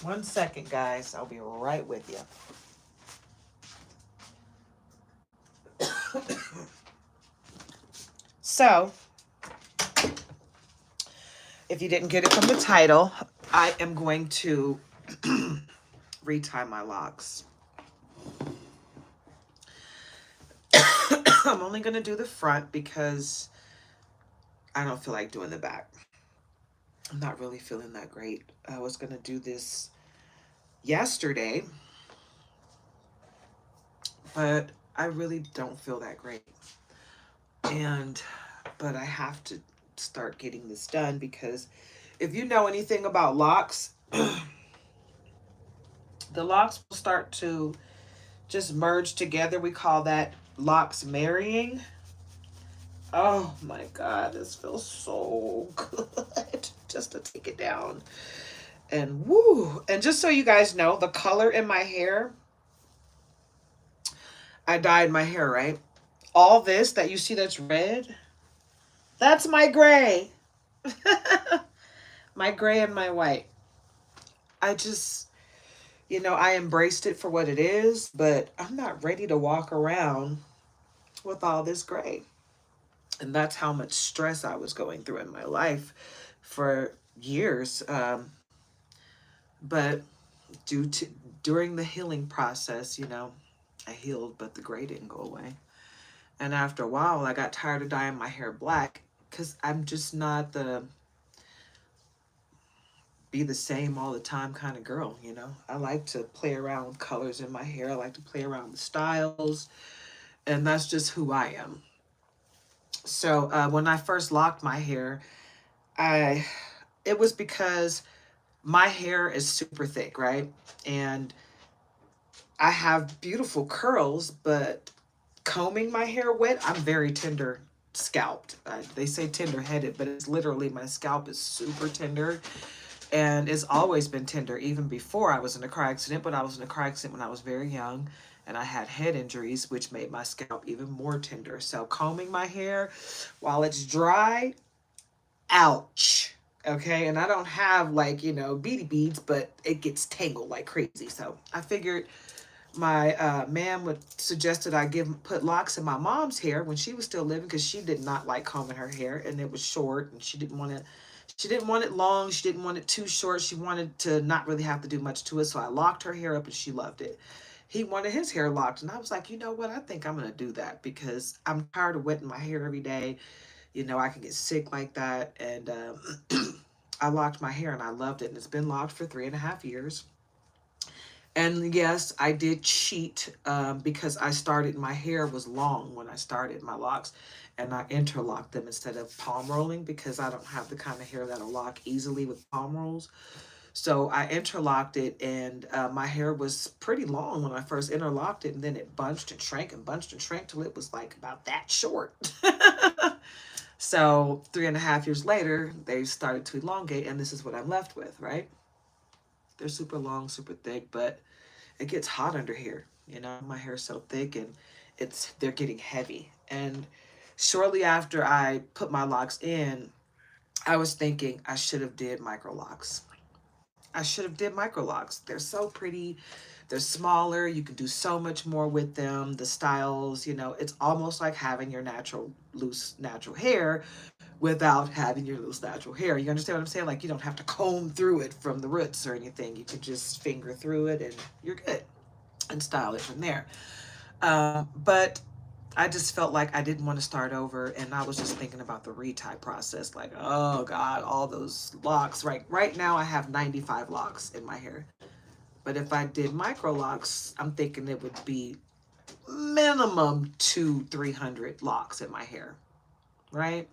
1 second, guys. I'll be right with you. So, if you didn't get it from the title, I am going to retie my locks. I'm only going to do the front because I don't feel like doing the back. I'm not really feeling that great. I was going to do this yesterday, but I really don't feel that great. But I have to start getting this done because if you know anything about locks, the locks will start to just merge together. We call that locks marrying. Oh my God, this feels so good just to take it down. And woo. And just so you guys know, the color in my hair, I dyed my hair, right? All this that you see that's red, that's my gray. My gray and my white. I just, I embraced it for what it is, but I'm not ready to walk around with all this gray. And that's how much stress I was going through in my life for years. But due to during the healing process, I healed, but the gray didn't go away. And after a while, I got tired of dyeing my hair black because I'm just not the be the same all the time kind of girl. I like to play around with colors in my hair. I like to play around with styles, and that's just who I am. So when I first locked my hair, it was because my hair is super thick, right? And I have beautiful curls, but combing my hair wet, I'm very tender scalped. They say tender headed, but it's literally my scalp is super tender. And it's always been tender, even before I was in a car accident. But I was in a car accident when I was very young, and I had head injuries, which made my scalp even more tender. So combing my hair while it's dry, ouch. Okay, and I don't have like, beady beads, but it gets tangled like crazy. So I figured my man would suggested I put locks in my mom's hair when she was still living because she did not like combing her hair and it was short and she didn't want it long, she didn't want it too short, she wanted to not really have to do much to it. So I locked her hair up and she loved it. He wanted his hair locked and I was like, you know what, I think I'm gonna do that because I'm tired of wetting my hair every day. I can get sick like that. And I locked my hair and I loved it, and it's been locked for 3.5 years. And yes, I did cheat because my hair was long when I started my locks, and I interlocked them instead of palm rolling because I don't have the kind of hair that'll lock easily with palm rolls. So I interlocked it, and my hair was pretty long when I first interlocked it, and then it bunched and shrank till it was like about that short. So 3.5 years later, they started to elongate, and this is what I'm left with, right? They're super long, super thick, but it gets hot under here. My hair's so thick and they're getting heavy. And shortly after I put my locks in, I was thinking I should have did micro locks. I should have did micro locks. They're so pretty. They're smaller. You can do so much more with them. The styles, it's almost like having your loose natural hair without having your loose natural hair. You understand what I'm saying? Like you don't have to comb through it from the roots or anything. You can just finger through it and you're good and style it from there. But I just felt like I didn't want to start over, and I was just thinking about the retie process. Like, oh God, all those locks. Right now, I have 95 locks in my hair. But if I did micro locks, I'm thinking it would be minimum 200-300 locks in my hair, right?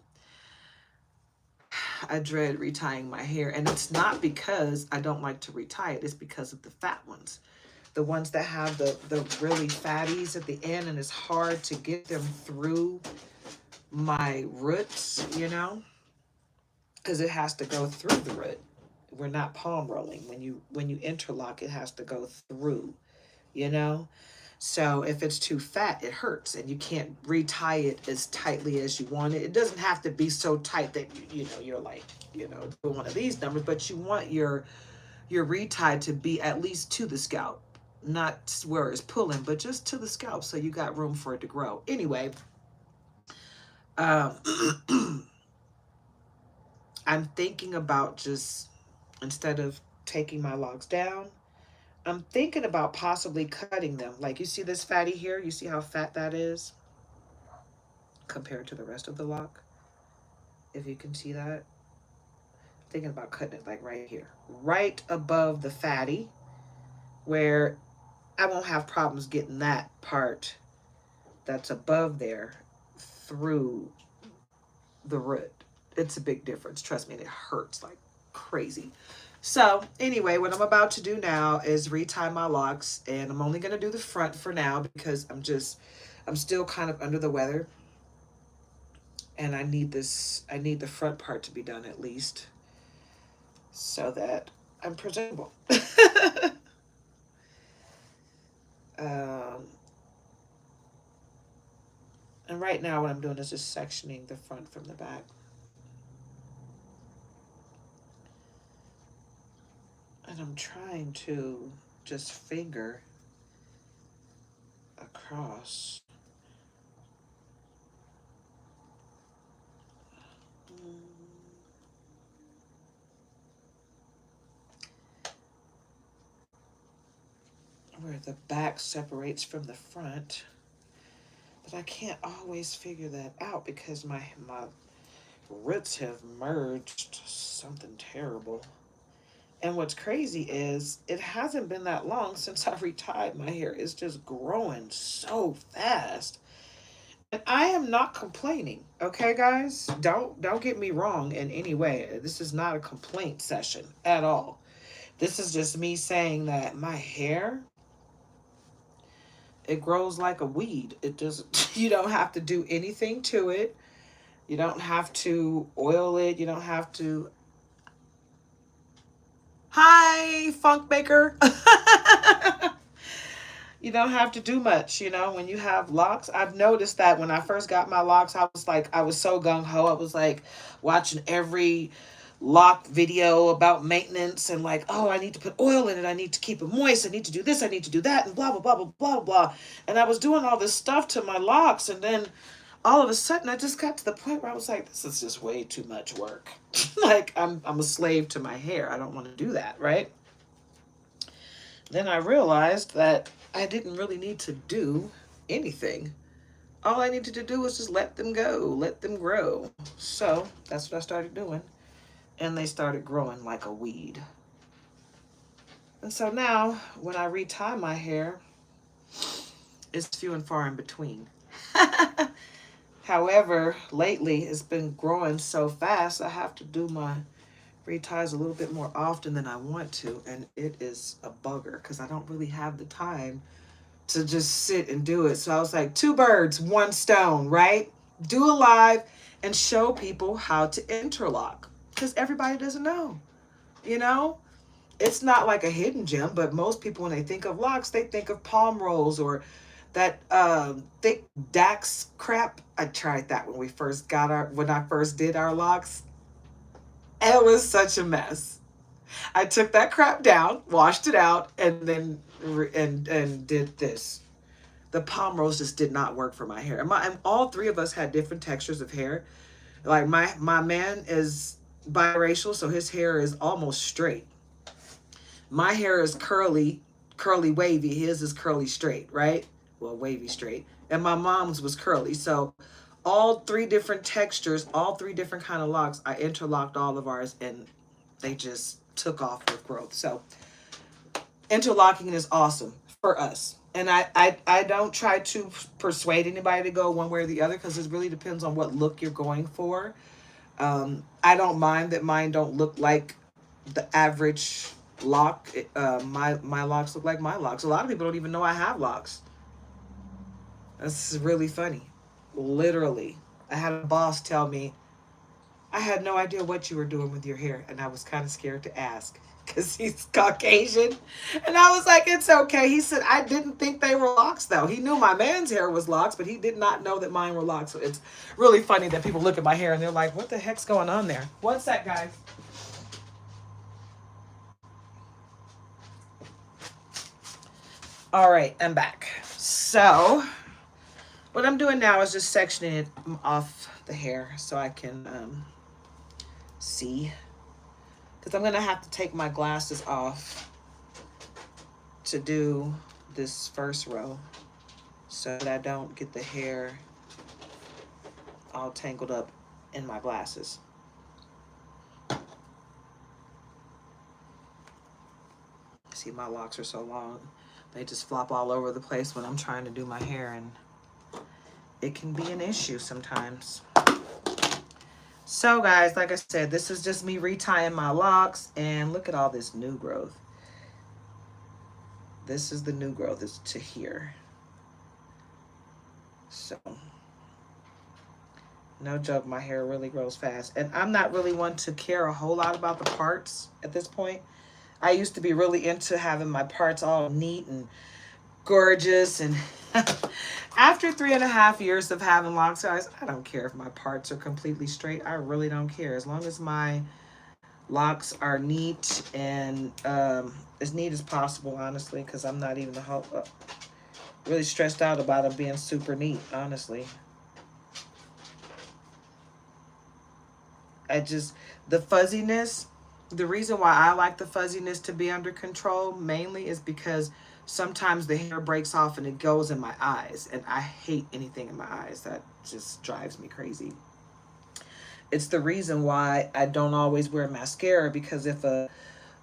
I dread retying my hair, and it's not because I don't like to retie it. It's because of the fat ones. The ones that have the really fatties at the end, and it's hard to get them through my roots, because it has to go through the root. We're not palm rolling. When you interlock, it has to go through, you know. So if it's too fat, it hurts, and you can't retie it as tightly as you want it. It doesn't have to be so tight that you're like, do one of these numbers, but you want your your retie to be at least to the scalp, not where it's pulling, but just to the scalp, so you got room for it to grow. Anyway, um, I'm thinking about just, instead of taking my locks down, I'm thinking about possibly cutting them. Like, you see this fatty here? You see how fat that is compared to the rest of the lock? If you can see that. Thinking about cutting it like right here. Right above the fatty, where I won't have problems getting that part that's above there through the root. It's a big difference. Trust me, and it hurts like crazy. So anyway, what I'm about to do now is retie my locks, and I'm only going to do the front for now because I'm still kind of under the weather, and I need the front part to be done at least so that I'm presentable. um, and right now what I'm doing is just sectioning the front from the back. And I'm trying to just finger across. Where the back separates from the front. But I can't always figure that out because my roots have merged something terrible. And what's crazy is it hasn't been that long since I retied my hair. It's just growing so fast. And I am not complaining. Okay, guys? Don't get me wrong in any way. This is not a complaint session at all. This is just me saying that my hair, it grows like a weed. It doesn't you don't have to do anything to it. You don't have to oil it. You don't have to. Hi, Funk Baker. You don't have to do much, when you have locks. I've noticed that when I first got my locks, I was so gung ho. I was like watching every lock video about maintenance and like, oh, I need to put oil in it. I need to keep it moist. I need to do this. I need to do that, and blah, blah, blah, blah, blah, blah. And I was doing all this stuff to my locks. And then all of a sudden I just got to the point where I was like, this is just way too much work. Like I'm a slave to my hair. I don't want to do that, right? Then I realized that I didn't really need to do anything. All I needed to do was just let them go, let them grow. So that's what I started doing. And they started growing like a weed. And so now when I retie my hair, it's few and far in between. However, lately it's been growing so fast, I have to do my reties a little bit more often than I want to. And it is a bugger because I don't really have the time to just sit and do it. So I was like, two birds, one stone, right? Do a live and show people how to interlock because everybody doesn't know, you know? It's not like a hidden gem, but most people, when they think of locks, they think of palm rolls or that thick Dax crap. I tried that when I first did our locks. It was such a mess. I took that crap down, washed it out, and then and did this. The palm rolls just did not work for my hair. And all three of us had different textures of hair. Like my man is biracial, so his hair is almost straight. My hair is curly wavy. His is curly straight, right? Well, wavy straight. And my mom's was curly. So all three different textures, all three different kind of locks, I interlocked all of ours and they just took off with growth. So interlocking is awesome for us. And I don't try to persuade anybody to go one way or the other because it really depends on what look you're going for. I don't mind that mine don't look like the average lock. My locks look like my locks. A lot of people don't even know I have locks. That's really funny. Literally. I had a boss tell me, I had no idea what you were doing with your hair, and I was kind of scared to ask because he's Caucasian. And I was like, it's okay. He said, I didn't think they were locks, though. He knew my man's hair was locks, but he did not know that mine were locks. So it's really funny that people look at my hair and they're like, what the heck's going on there? One sec, guys. All right, I'm back. So what I'm doing now is just sectioning it off the hair so I can see. Because I'm going to have to take my glasses off to do this first row so that I don't get the hair all tangled up in my glasses. See, my locks are so long. They just flop all over the place when I'm trying to do my hair, and it can be an issue sometimes. So guys, like I said, this is just me retying my locks, and look at all this new growth. This is the new growth, is to here. So, no joke, my hair really grows fast. And I'm not really one to care a whole lot about the parts at this point. I used to be really into having my parts all neat and gorgeous, and after 3.5 years of having locks, guys, I don't care if my parts are completely straight. I really don't care, as long as my locks are neat and as neat as possible, honestly, because I'm not even really stressed out about them being super neat, honestly. The fuzziness, the reason why I like the fuzziness to be under control mainly is because sometimes the hair breaks off and it goes in my eyes, and I hate anything in my eyes. That just drives me crazy. It's the reason why I don't always wear mascara, because if a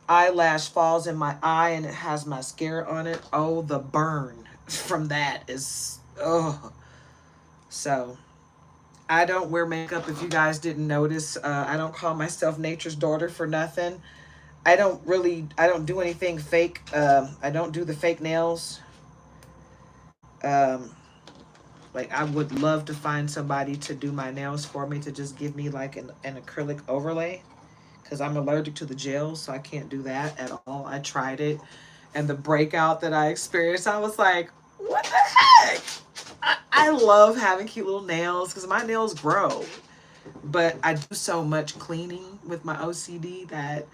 eyelash falls in my eye and it has mascara on it, oh, the burn from that is, oh. So I don't wear makeup, if you guys didn't notice. I don't call myself nature's daughter for nothing. I don't do anything fake. I don't do the fake nails. Like, I would love to find somebody to do my nails for me, to just give me like an acrylic overlay, because I'm allergic to the gel, so I can't do that at all. I tried it, and the breakout that I experienced, I was like, what the heck? I love having cute little nails because my nails grow, but I do so much cleaning with my OCD that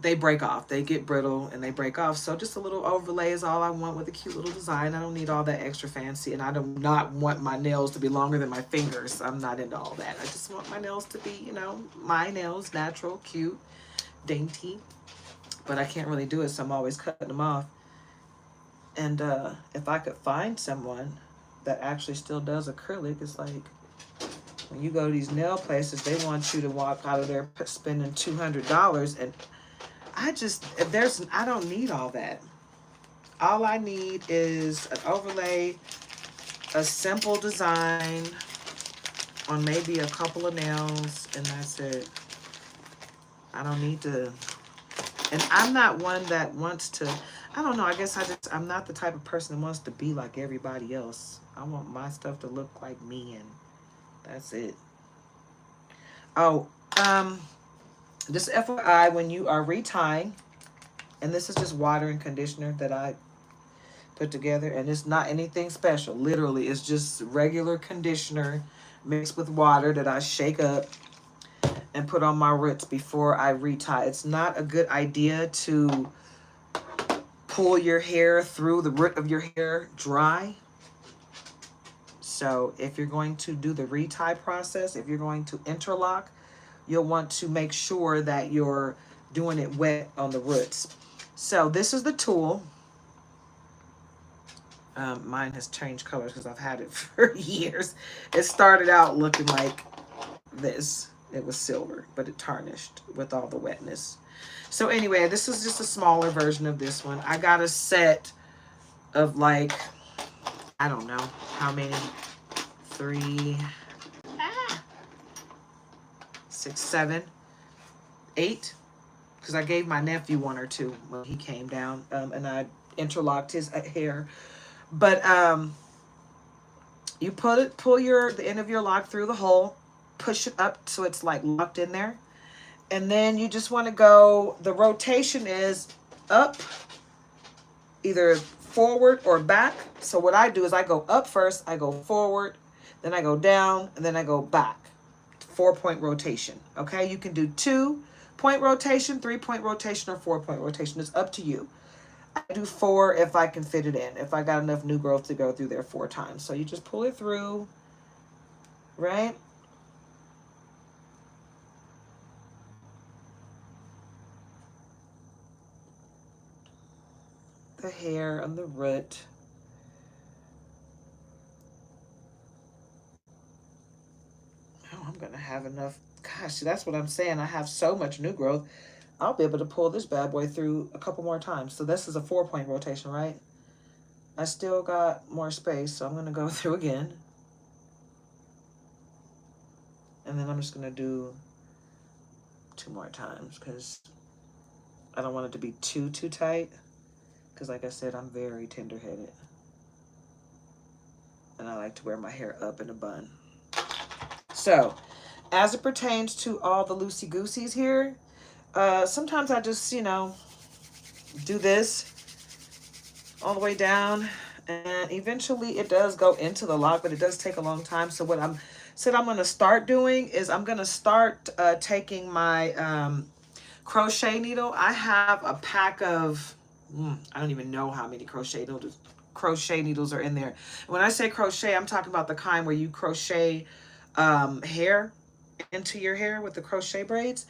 they break off. They get brittle and they break off. So just a little overlay is all I want with a cute little design. I don't need all that extra fancy, and I do not want my nails to be longer than my fingers. I'm not into all that. I just want my nails to be, you know, my nails, natural, cute, dainty. But I can't really do it, so I'm always cutting them off. And if I could find someone that actually still does acrylic, it's like, when you go to these nail places, they want you to walk out of there spending $200, and I don't need all that. All I need is an overlay, a simple design on maybe a couple of nails, and that's it. I don't need to, and I'm not one that wants to, I don't know, I guess I'm not the type of person that wants to be like everybody else. I want my stuff to look like me, and that's it. Oh, just FYI, when you are retying, and this is just water and conditioner that I put together, and it's not anything special. Literally, it's just regular conditioner mixed with water that I shake up and put on my roots before I retie. It's not a good idea to pull your hair through the root of your hair dry. So if you're going to do the retie process, if you're going to interlock, you'll want to make sure that you're doing it wet on the roots. So this is the tool. Mine has changed colors because I've had it for years. It started out looking like this. It was silver, but it tarnished with all the wetness. So anyway, this is just a smaller version of this one. I got a set of like, I don't know how many, 3, 6, 7, 8, because I gave my nephew 1 or 2 when he came down, and I interlocked his hair. But you pull the end of your lock through the hole, push it up so it's like locked in there, and then you just want to go, the rotation is up, either forward or back. So what I do is I go up first, I go forward, then I go down, and then I go back. 4-point rotation. Okay, you can do 2-point rotation, 3-point rotation, or 4-point rotation. It's up to you. I do 4 if I can fit it in. If I got enough new growth to go through there 4 times. So you just pull it through, right? The hair and the root. Oh, I'm going to have enough. Gosh, that's what I'm saying. I have so much new growth. I'll be able to pull this bad boy through a couple more times. So this is a 4-point rotation, right? I still got more space, so I'm going to go through again. And then I'm just going to do 2 more times because I don't want it to be too tight. Because like I said, I'm very tender-headed. And I like to wear my hair up in a bun. So, as it pertains to all the loosey-gooseys here, sometimes I just, do this all the way down. And eventually it does go into the lock, but it does take a long time. So what I'm going to start doing is I'm going to start taking my crochet needle. I have a pack of, I don't even know how many crochet needles are in there. When I say crochet, I'm talking about the kind where you crochet hair into your hair with the crochet braids.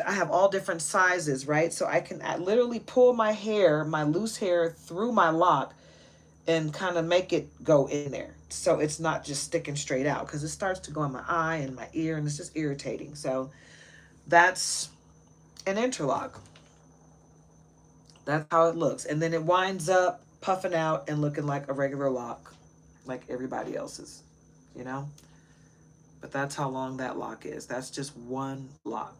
I have all different sizes, right? So I can literally pull my hair, my loose hair, through my lock and kind of make it go in there. So it's not just sticking straight out because it starts to go in my eye and my ear and it's just irritating. So that's an interlock. That's how it looks. And then it winds up puffing out and looking like a regular lock, like everybody else's, you know? But that's how long that lock is. That's just one lock.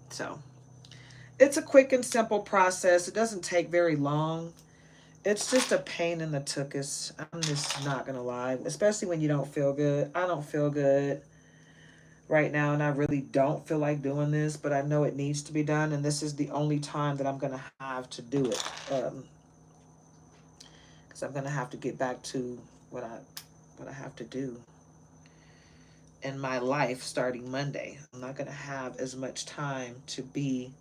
So it's a quick and simple process. It doesn't take very long. It's just a pain in the tuchus. I'm just not going to lie. Especially when you don't feel good. I don't feel good right now, and I really don't feel like doing this, but I know it needs to be done, and this is the only time that I'm going to have to do it. Because I'm going to have to get back to what I have to do in my life starting Monday. I'm not going to have as much time to be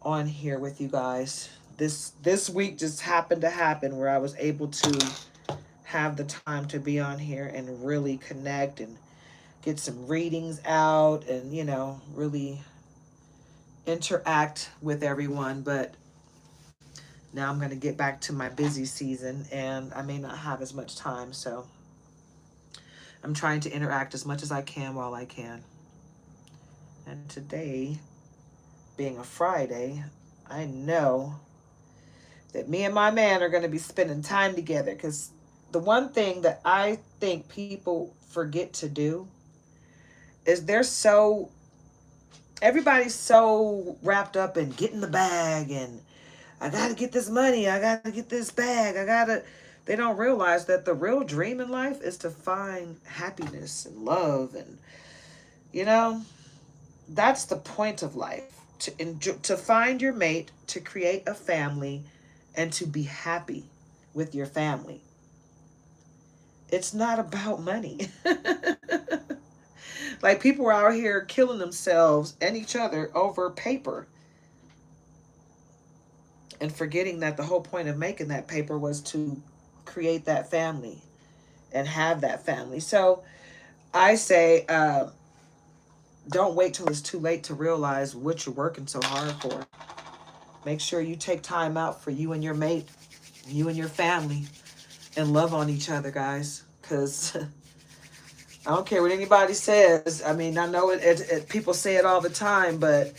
on here with you guys. This week just happened to happen where I was able to have the time to be on here and really connect and get some readings out and, really interact with everyone. But now I'm going to get back to my busy season and I may not have as much time. So I'm trying to interact as much as I can while I can. And today, being a Friday, I know that me and my man are going to be spending time together because the one thing that I think people forget to do is everybody's so wrapped up in getting the bag and I got to get this money, I got to get this bag, they don't realize that the real dream in life is to find happiness and love and, that's the point of life, to find your mate, to create a family, and to be happy with your family. It's not about money. Like people are out here killing themselves and each other over paper and forgetting that the whole point of making that paper was to create that family and have that family. So I say, don't wait till it's too late to realize what you're working so hard for. Make sure you take time out for you and your mate, you and your family, and love on each other, guys. Because I don't care what anybody says. I mean, I know people say it all the time, but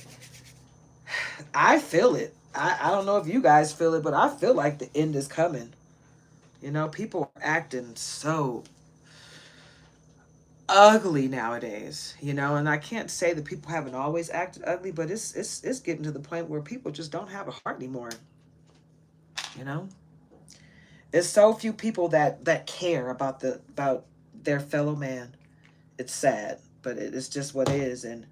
I feel it. I don't know if you guys feel it, but I feel like the end is coming. People are acting so ugly nowadays, and I can't say that people haven't always acted ugly, but it's getting to the point where people just don't have a heart anymore. You know? There's so few people that care about their fellow man. It's sad, but it's just what it is. And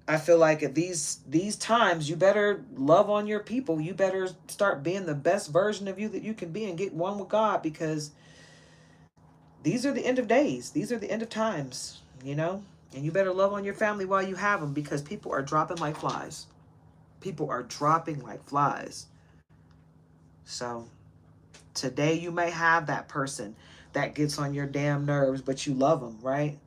I feel like at these times, you better love on your people. You better start being the best version of you that you can be and get one with God, because these are the end of days. These are the end of times, And you better love on your family while you have them, because people are dropping like flies. People are dropping like flies. So today you may have that person that gets on your damn nerves, but you love them, right?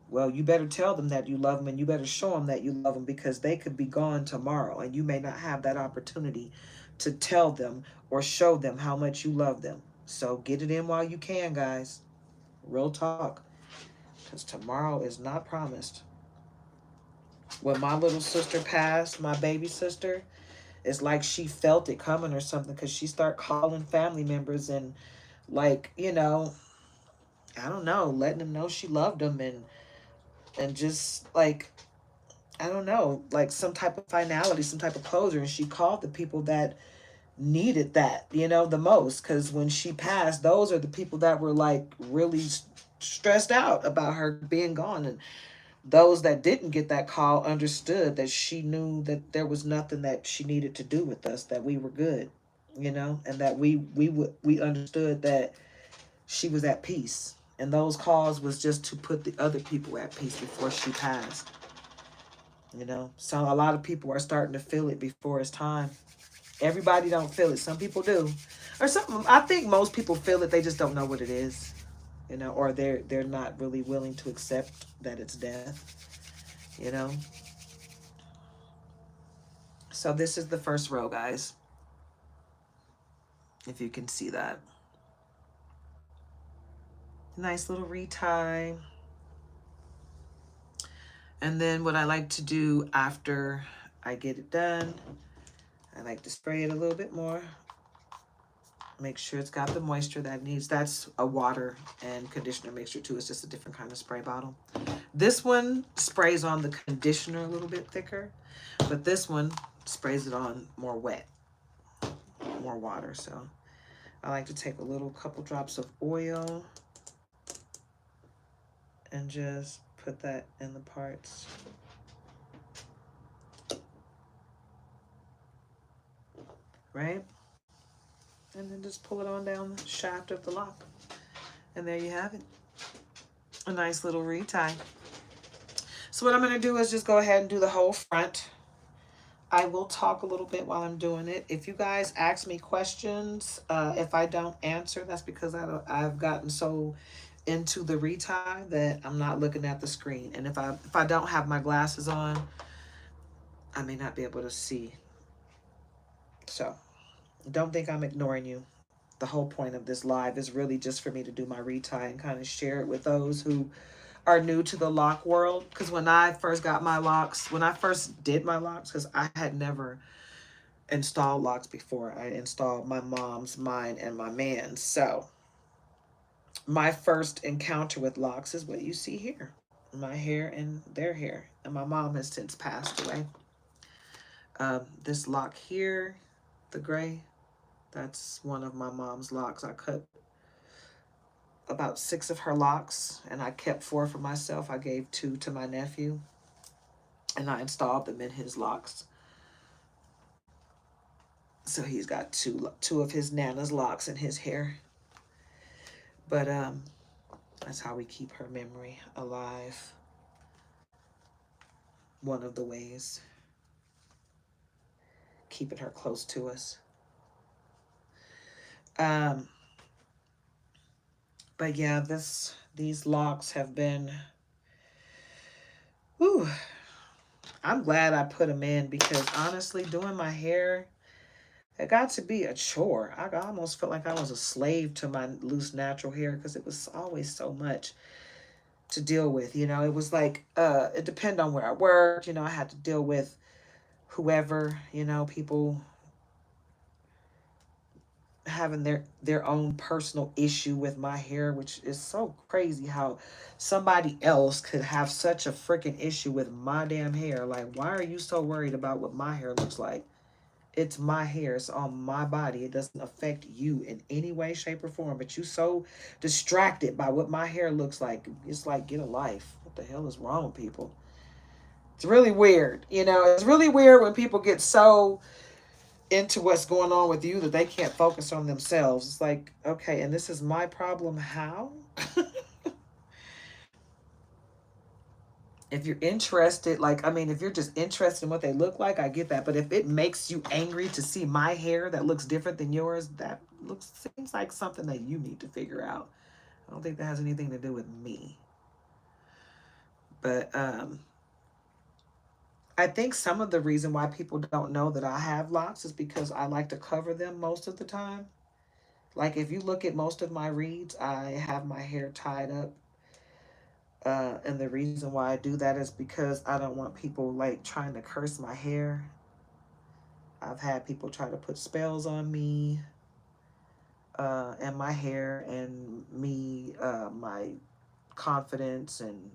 Well, you better tell them that you love them, and you better show them that you love them, because they could be gone tomorrow and you may not have that opportunity to tell them or show them how much you love them. So get it in while you can, guys. Real talk. Because tomorrow is not promised. When my little sister passed, my baby sister, it's like she felt it coming or something, because she started calling family members and, like, I don't know, letting them know she loved them, and just like, I don't know, like some type of finality, some type of closure. And she called the people that needed that, the most. Because when she passed, those are the people that were like really stressed out about her being gone. And those that didn't get that call understood that she knew that there was nothing that she needed to do with us, that we were good, and that we understood that she was at peace. And those calls was just to put the other people at peace before she passed. So a lot of people are starting to feel it before it's time. Everybody don't feel it. Some people do, or something. I think most people feel it. They just don't know what it is, or they're not really willing to accept that it's death. So this is the first row, guys. If you can see that, nice little retie. And then what I like to do after I get it done, I like to spray it a little bit more. Make sure it's got the moisture that it needs. That's a water and conditioner mixture too. It's just a different kind of spray bottle. This one sprays on the conditioner a little bit thicker, but this one sprays it on more wet, more water. So I like to take a little couple drops of oil and just put that in the parts. Right? And then just pull it on down the shaft of the lock. And there you have it. A nice little retie. So what I'm going to do is just go ahead and do the whole front. I will talk a little bit while I'm doing it. If you guys ask me questions, if I don't answer, that's because I've gotten so into the retie that I'm not looking at the screen. And if I don't have my glasses on, I may not be able to see. So don't think I'm ignoring you. The whole point of this live is really just for me to do my retie and kind of share it with those who are new to the lock world. Because when I first got my locks, when I first did my locks, because I had never installed locks before. I installed my mom's, mine, and my man's. So my first encounter with locks is what you see here. My hair and their hair. And my mom has since passed away. This lock here, the gray, that's one of my mom's locks. I cut about 6 of her locks, and I kept 4 for myself. I gave 2 to my nephew, and I installed them in his locks. So he's got two of his Nana's locks in his hair. But that's how we keep her memory alive. One of the ways. Keeping her close to us. But yeah, these locks have been, whew, I'm glad I put them in, because honestly, doing my hair, it got to be a chore. I almost felt like I was a slave to my loose natural hair, because it was always so much to deal with. It was like, it depended on where I worked. I had to deal with whoever, people having their own personal issue with my hair, which is so crazy how somebody else could have such a freaking issue with my damn hair. Like, why are you so worried about what my hair looks like? It's my hair. It's on my body. It doesn't affect you in any way, shape, or form. But you so distracted by what my hair looks like. It's like, get a life. What the hell is wrong with people? It's really weird. It's really weird when people get so into what's going on with you that they can't focus on themselves. It's like, okay, and this is my problem. How? If you're interested, like, I mean, if you're just interested in what they look like, I get that. But if it makes you angry to see my hair that looks different than yours, that looks seems like something that you need to figure out. I don't think that has anything to do with me. But I think some of the reason why people don't know that I have locks is because I like to cover them most of the time. Like if you look at most of my reads, I have my hair tied up. And the reason why I do that is because I don't want people like trying to curse my hair. I've had people try to put spells on me, and my hair and me, my confidence and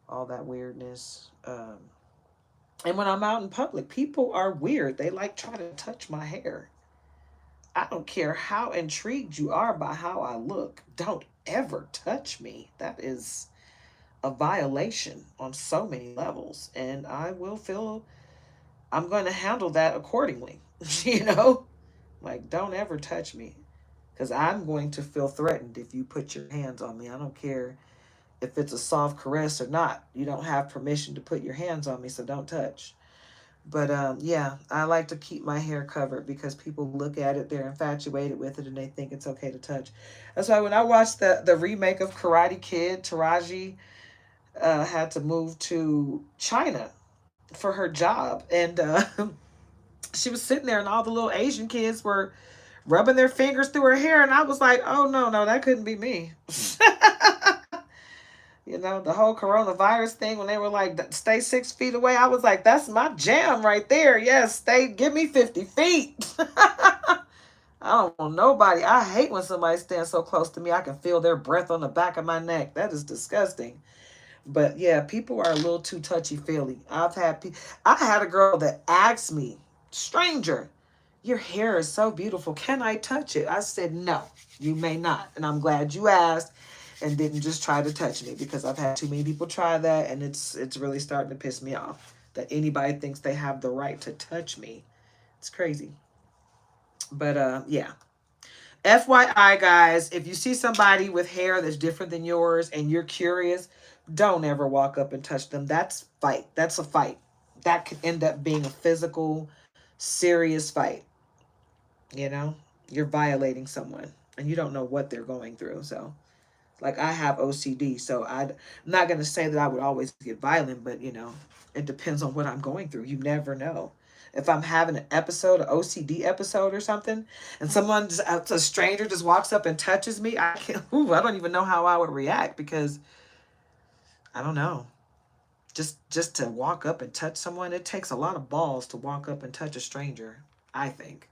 all that weirdness. And when I'm out in public, people are weird. They like try to touch my hair. I don't care how intrigued you are by how I look. Don't ever touch me. That is a violation on so many levels. And I will feel I'm going to handle that accordingly. You know, like don't ever touch me because I'm going to feel threatened if you put your hands on me. I don't care if it's a soft caress or not. You don't have permission to put your hands on me, so don't touch. But yeah, I like to keep my hair covered because people look at it, they're infatuated with it, and they think it's okay to touch. That's why when I watched the remake of Karate Kid, Taraji had to move to China for her job, and she was sitting there, and all the little Asian kids were rubbing their fingers through her hair, and I was like, oh no, no, that couldn't be me. You know, the whole coronavirus thing when they were like, stay 6 feet away, I was like, that's my jam right there. Yes, stay, give me 50 feet. I don't want nobody. I hate when somebody stands so close to me, I can feel their breath on the back of my neck. That is disgusting. But yeah, people are a little too touchy feely. I had a girl that asked me, stranger, your hair is so beautiful. Can I touch it? I said, no, you may not. And I'm glad you asked and didn't just try to touch me because I've had too many people try that and it's really starting to piss me off that anybody thinks they have the right to touch me. It's crazy. But yeah. FYI, guys, if you see somebody with hair that's different than yours and you're curious, don't ever walk up and touch them. That's fight. That's a fight. That could end up being a physical, serious fight. You know, you're violating someone and you don't know what they're going through. So, like, I have OCD, so I'm not going to say that I would always get violent, but you know, it depends on what I'm going through. You never know. If I'm having an episode, an OCD episode or something, and someone, a stranger just walks up and touches me, I can't, I don't even know how I would react because I don't know. Just to walk up and touch someone, it takes a lot of balls to walk up and touch a stranger, I think.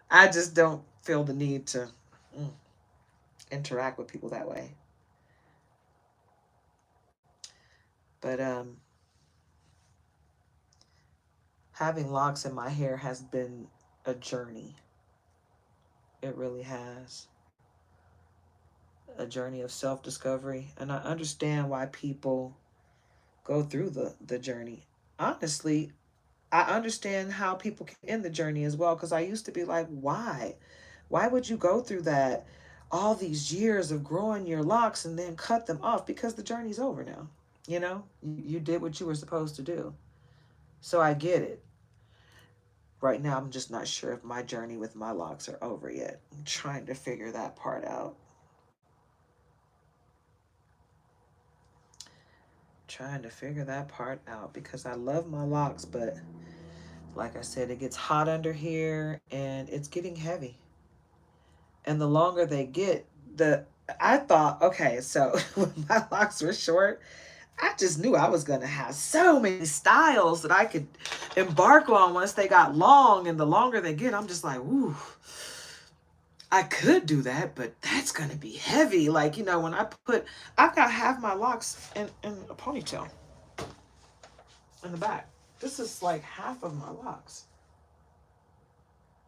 I just don't feel the need to interact with people that way. But having locks in my hair has been a journey. It really has. A journey of self-discovery, and I understand why people go through the journey. Honestly, I understand how people can end the journey as well because I used to be like, why? Why would you go through that all these years of growing your locks and then cut them off? Because the journey's over now. You know, you did what you were supposed to do. So I get it. Right now, I'm just not sure if my journey with my locks are over yet. I'm trying to figure that part out. Trying to figure that part out because I love my locks, but like I said, it gets hot under here and it's getting heavy. And the longer they get, the I thought, okay, so when my locks were short, I just knew I was gonna have so many styles that I could embark on once they got long. And the longer they get, I'm just like, ooh, I could do that, but that's gonna be heavy. Like, you know, when I've got half my locks in a ponytail in the back. This is like half of my locks.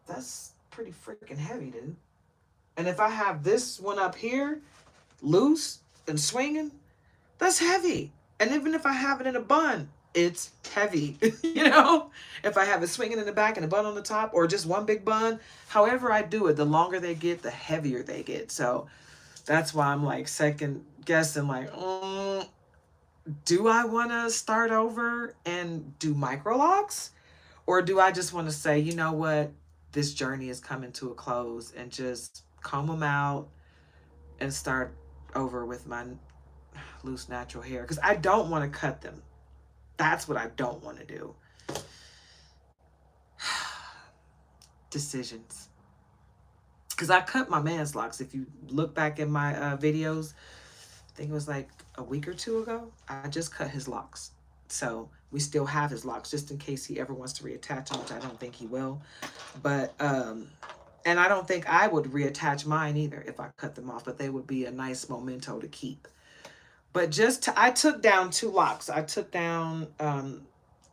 That's pretty freaking heavy, dude. And if I have this one up here loose and swinging, that's heavy. And even if I have it in a bun, it's heavy. You know, if I have it swinging in the back and a bun on the top or just one big bun, however I do it, the longer they get, the heavier they get. So that's why I'm like second guessing, like, do I want to start over and do micro locks? Or do I just want to say, you know what? This journey is coming to a close and just comb them out and start over with my loose natural hair. Because I don't want to cut them. That's what I don't want to do. Decisions. Because I cut my man's locks. If you look back in my videos, I think it was like a week or two ago, I just cut his locks. So we still have his locks just in case he ever wants to reattach them, which I don't think he will. But, and I don't think I would reattach mine either if I cut them off, but they would be a nice memento to keep. But I took down 2 locks. I took down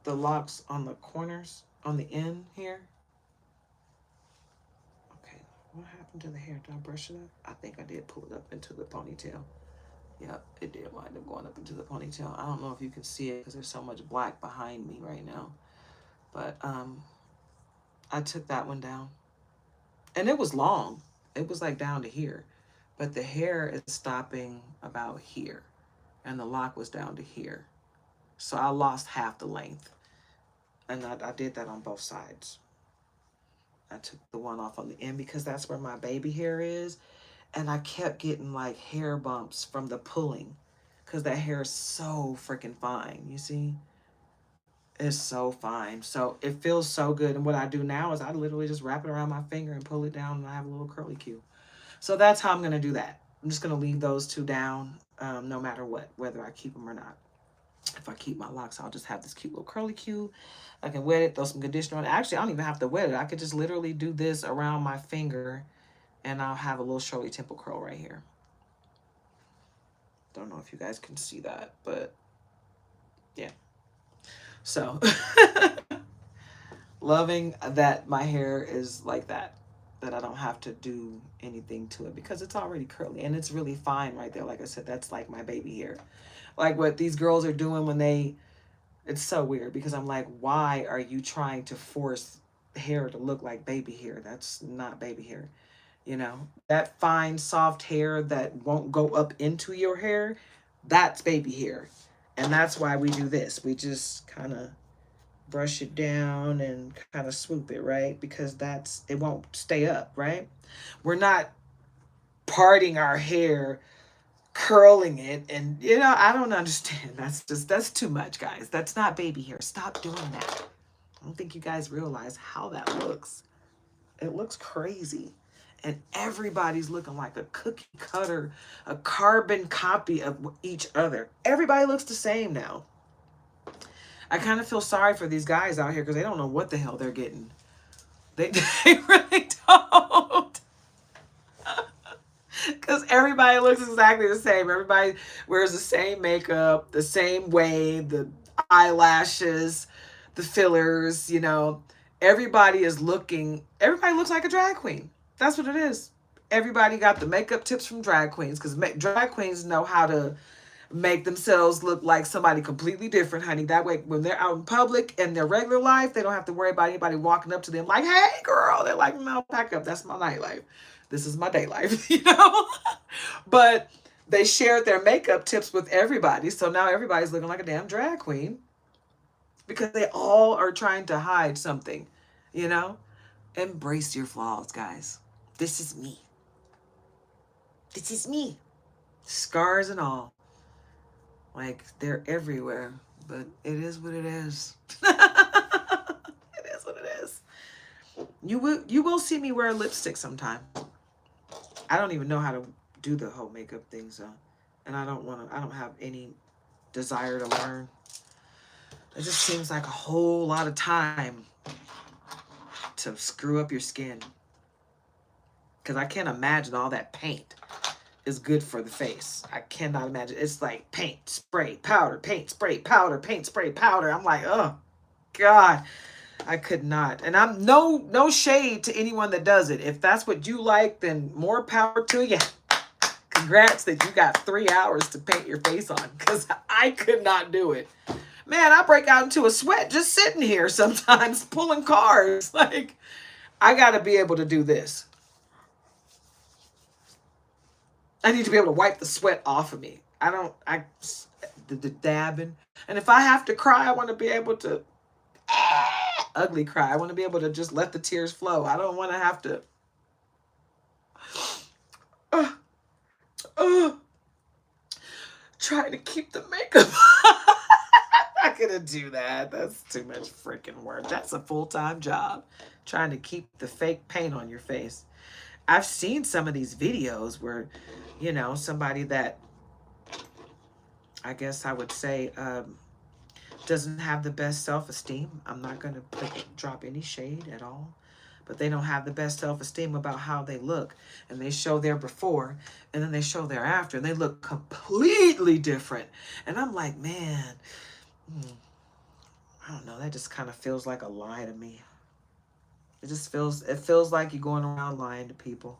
the locks on the corners, on the end here. Okay, what happened to the hair? Did I brush it up? I think I did pull it up into the ponytail. Yep, it did wind up going up into the ponytail. I don't know if you can see it because there's so much black behind me right now. But I took that one down. And it was long. It was like down to here. But the hair is stopping about here. And the lock was down to here. So I lost half the length. And I did that on both sides. I took the one off on the end because that's where my baby hair is. And I kept getting like hair bumps from the pulling. Because that hair is so freaking fine. You see? It's so fine. So it feels so good. And what I do now is I literally just wrap it around my finger and pull it down and I have a little curly cue. So that's how I'm going to do that. I'm just going to leave those 2 down no matter what, whether I keep them or not. If I keep my locks, I'll just have this cute little curly cue. I can wet it, throw some conditioner on it. Actually, I don't even have to wet it. I could just literally do this around my finger and I'll have a little Shirley Temple curl right here. Don't know if you guys can see that, but yeah. So loving that my hair is like that I don't have to do anything to it because it's already curly and it's really fine right there. Like I said, that's like my baby hair. Like what these girls are doing when it's so weird because I'm like, why are you trying to force hair to look like baby hair? That's not baby hair. You know, that fine, soft hair that won't go up into your hair, that's baby hair. And that's why we do this. We just kind of brush it down and kind of swoop it, right? Because it won't stay up, right? We're not parting our hair, curling it, and I don't understand. That's too much, guys. That's not baby hair. Stop doing that. I don't think you guys realize how that looks. It looks crazy. And everybody's looking like a cookie cutter, a carbon copy of each other. Everybody looks the same now. I kind of feel sorry for these guys out here because they don't know what the hell they're getting. They really don't. Because everybody looks exactly the same. Everybody wears the same makeup, the same wave, the eyelashes, the fillers, Everybody looks like a drag queen. That's what it is. Everybody got the makeup tips from drag queens because drag queens know how to make themselves look like somebody completely different, honey. That way, when they're out in public and their regular life, they don't have to worry about anybody walking up to them like, hey, girl. They're like, no, pack up. That's my nightlife. This is my day life, But they shared their makeup tips with everybody. So now everybody's looking like a damn drag queen because they all are trying to hide something, Embrace your flaws, guys. This is me. This is me. Scars and all. Like, they're everywhere, but it is what it is. It is what it is. You will see me wear lipstick sometime. I don't even know how to do the whole makeup thing, so, and I don't have any desire to learn. It just seems like a whole lot of time to screw up your skin. Because I can't imagine all that paint is good for the face. I cannot imagine. It's like paint, spray, powder, paint, spray, powder, paint, spray, powder. I'm like, oh, God. I could not. And I'm no shade to anyone that does it. If that's what you like, then more power to you. Congrats that you got 3 hours to paint your face on, because I could not do it. Man, I break out into a sweat just sitting here sometimes pulling cars. Like, I got to be able to do this. I need to be able to wipe the sweat off of me. the dabbing. And if I have to cry, I want to be able to ugly cry. I want to be able to just let the tears flow. I don't want to have to uh, uh, try to keep the makeup. I'm not gonna do that. That's too much freaking work. That's a full-time job, trying to keep the fake paint on your face. I've seen some of these videos where, you know, somebody that I guess I would say doesn't have the best self-esteem. I'm not going to drop any shade at all, but they don't have the best self-esteem about how they look, and they show their before and then they show their after, and they look completely different. And I'm like, man, I don't know, that just kind of feels like a lie to me. It feels like you're going around lying to people.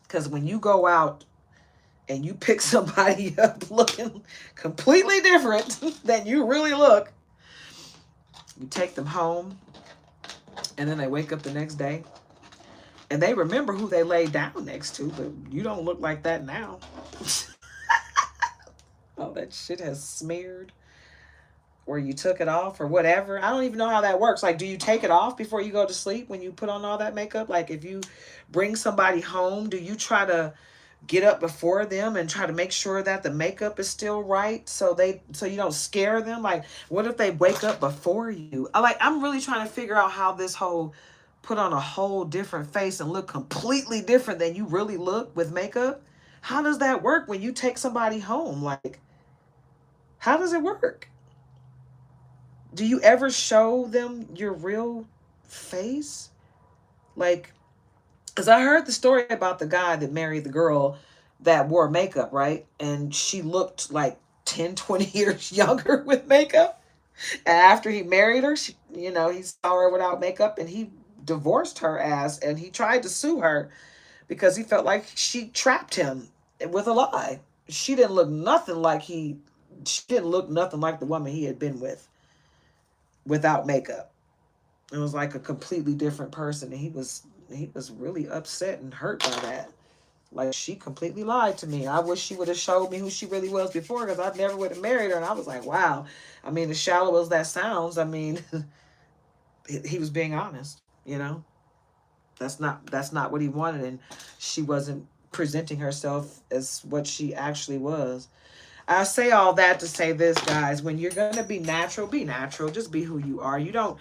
Because when you go out and you pick somebody up looking completely different than you really look, you take them home, and then they wake up the next day, and they remember who they laid down next to, but you don't look like that now. Oh, that shit has smeared, or you took it off, or whatever. I don't even know how that works. Like, do you take it off before you go to sleep when you put on all that makeup? Like, if you bring somebody home, do you try to get up before them and try to make sure that the makeup is still right, so you don't scare them? Like, what if they wake up before you? I'm really trying to figure out how this whole put on a whole different face and look completely different than you really look with makeup. How does that work when you take somebody home? Like, how does it work? Do you ever show them your real face? Like, because I heard the story about the guy that married the girl that wore makeup, right? And she looked like 10, 20 years younger with makeup. And after he married her, he saw her without makeup, and he divorced her ass, and he tried to sue her because he felt like she trapped him with a lie. She didn't look nothing like she didn't look nothing like the woman he had been with without makeup. It was like a completely different person, and he was really upset and hurt by that. Like, she completely lied to me. I wish she would have showed me who she really was before, because I never would have married her. And I was like, wow. I mean, as shallow as that sounds, I mean, he was being honest, you know? That's not what he wanted, and she wasn't presenting herself as what she actually was. I say all that to say this, guys. When you're gonna be natural, be natural. Just be who you are. You don't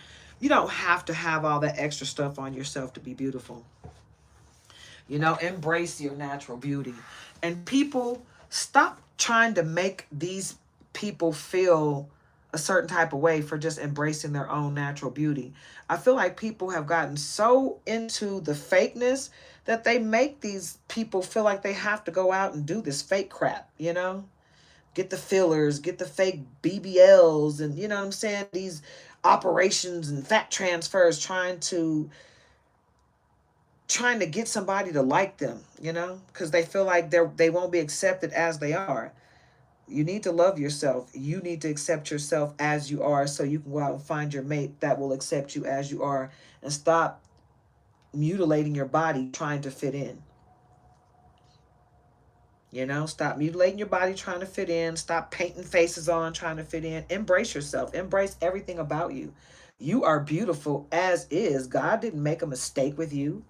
have to have all that extra stuff on yourself to be beautiful. Embrace your natural beauty. And people, stop trying to make these people feel a certain type of way for just embracing their own natural beauty. I feel like people have gotten so into the fakeness that they make these people feel like they have to go out and do this fake crap. Get the fillers, get the fake BBLs, and you know what I'm saying? These operations and fat transfers, trying to get somebody to like them, because they feel like they won't be accepted as they are. You need to love yourself. You need to accept yourself as you are, so you can go out and find your mate that will accept you as you are, and stop mutilating your body trying to fit in. Stop mutilating your body trying to fit in. Stop painting faces on trying to fit in. Embrace yourself. Embrace everything about you. You are beautiful as is. God didn't make a mistake with you.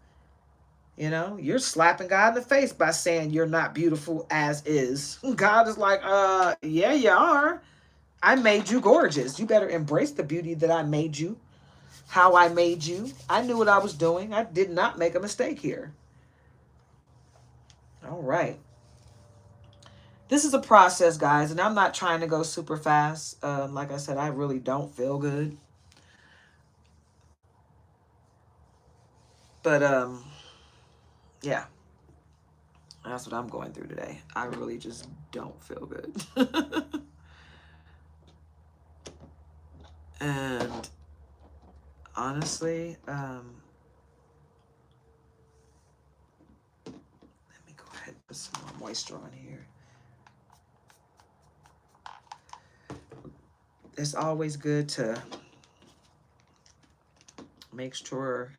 You're slapping God in the face by saying you're not beautiful as is. God is like, yeah, you are. I made you gorgeous. You better embrace the beauty that I made you, how I made you. I knew what I was doing. I did not make a mistake here. All right. This is a process, guys, and I'm not trying to go super fast. Like I said, I really don't feel good. But, yeah. That's what I'm going through today. I really just don't feel good. And honestly, let me go ahead and put some more moisture on here. It's always good to make sure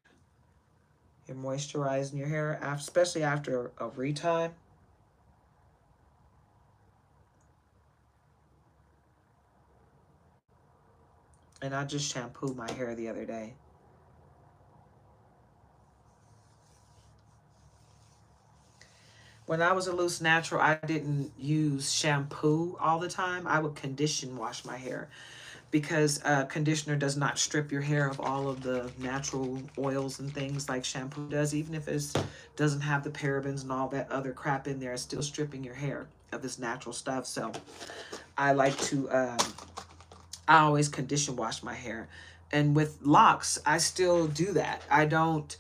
you're moisturizing your hair, especially after a retime. And I just shampooed my hair the other day. When I was a loose natural, I didn't use shampoo all the time. I would condition wash my hair because conditioner does not strip your hair of all of the natural oils and things like shampoo does. Even if it doesn't have the parabens and all that other crap in there, it's still stripping your hair of this natural stuff. So I like to, I always condition wash my hair. And with locks, I still do that. I don't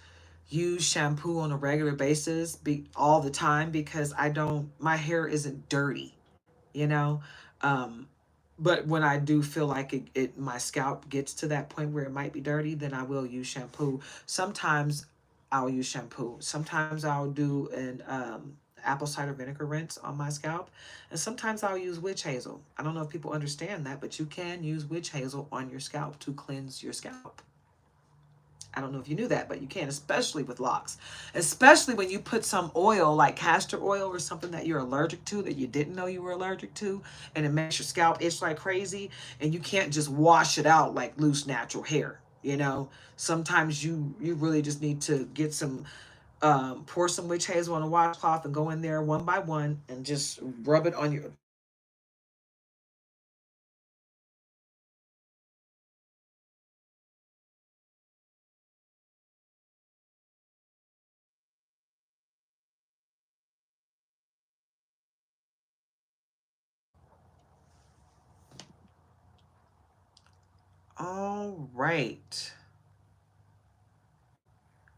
use shampoo on a regular basis all the time because my hair isn't dirty, you know? Um, but when I do feel like my scalp gets to that point where it might be dirty, then I will use shampoo. Sometimes I'll use shampoo. Sometimes I'll do an apple cider vinegar rinse on my scalp. And sometimes I'll use witch hazel. I don't know if people understand that, but you can use witch hazel on your scalp to cleanse your scalp. I don't know if you knew that, but you can, especially with locks. Especially when you put some oil like castor oil or something that you're allergic to that you didn't know you were allergic to, and it makes your scalp itch like crazy, and you can't just wash it out like loose natural hair. You know, sometimes you really just need to get some pour some witch hazel on a washcloth and go in there one by one and just rub it on your. All right.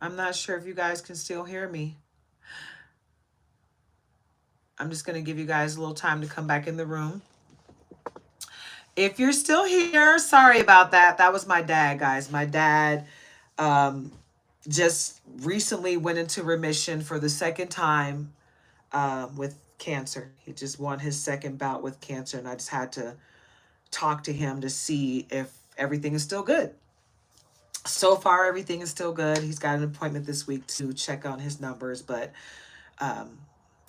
I'm not sure if you guys can still hear me. I'm just going to give you guys a little time to come back in the room. If you're still here, sorry about that. That was my dad, guys. My dad um, just recently went into remission for the second time with cancer. He just won his second bout with cancer, and I just had to talk to him to see if everything is still good. So far, everything is still good. He's got an appointment this week to check on his numbers, but um,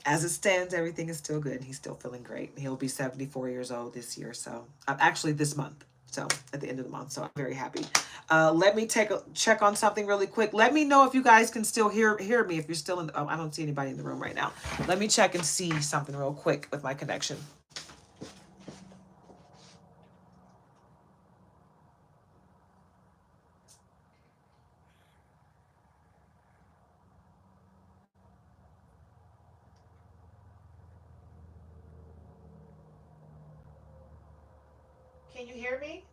as it stands, everything is still good. He's still feeling great. He'll be 74 years old this year. So actually this month. So at the end of the month. So I'm very happy. Let me take a check on something really quick. Let me know if you guys can still hear me. If you're still in, I don't see anybody in the room right now. Let me check and see something real quick with my connection. Can you hear me?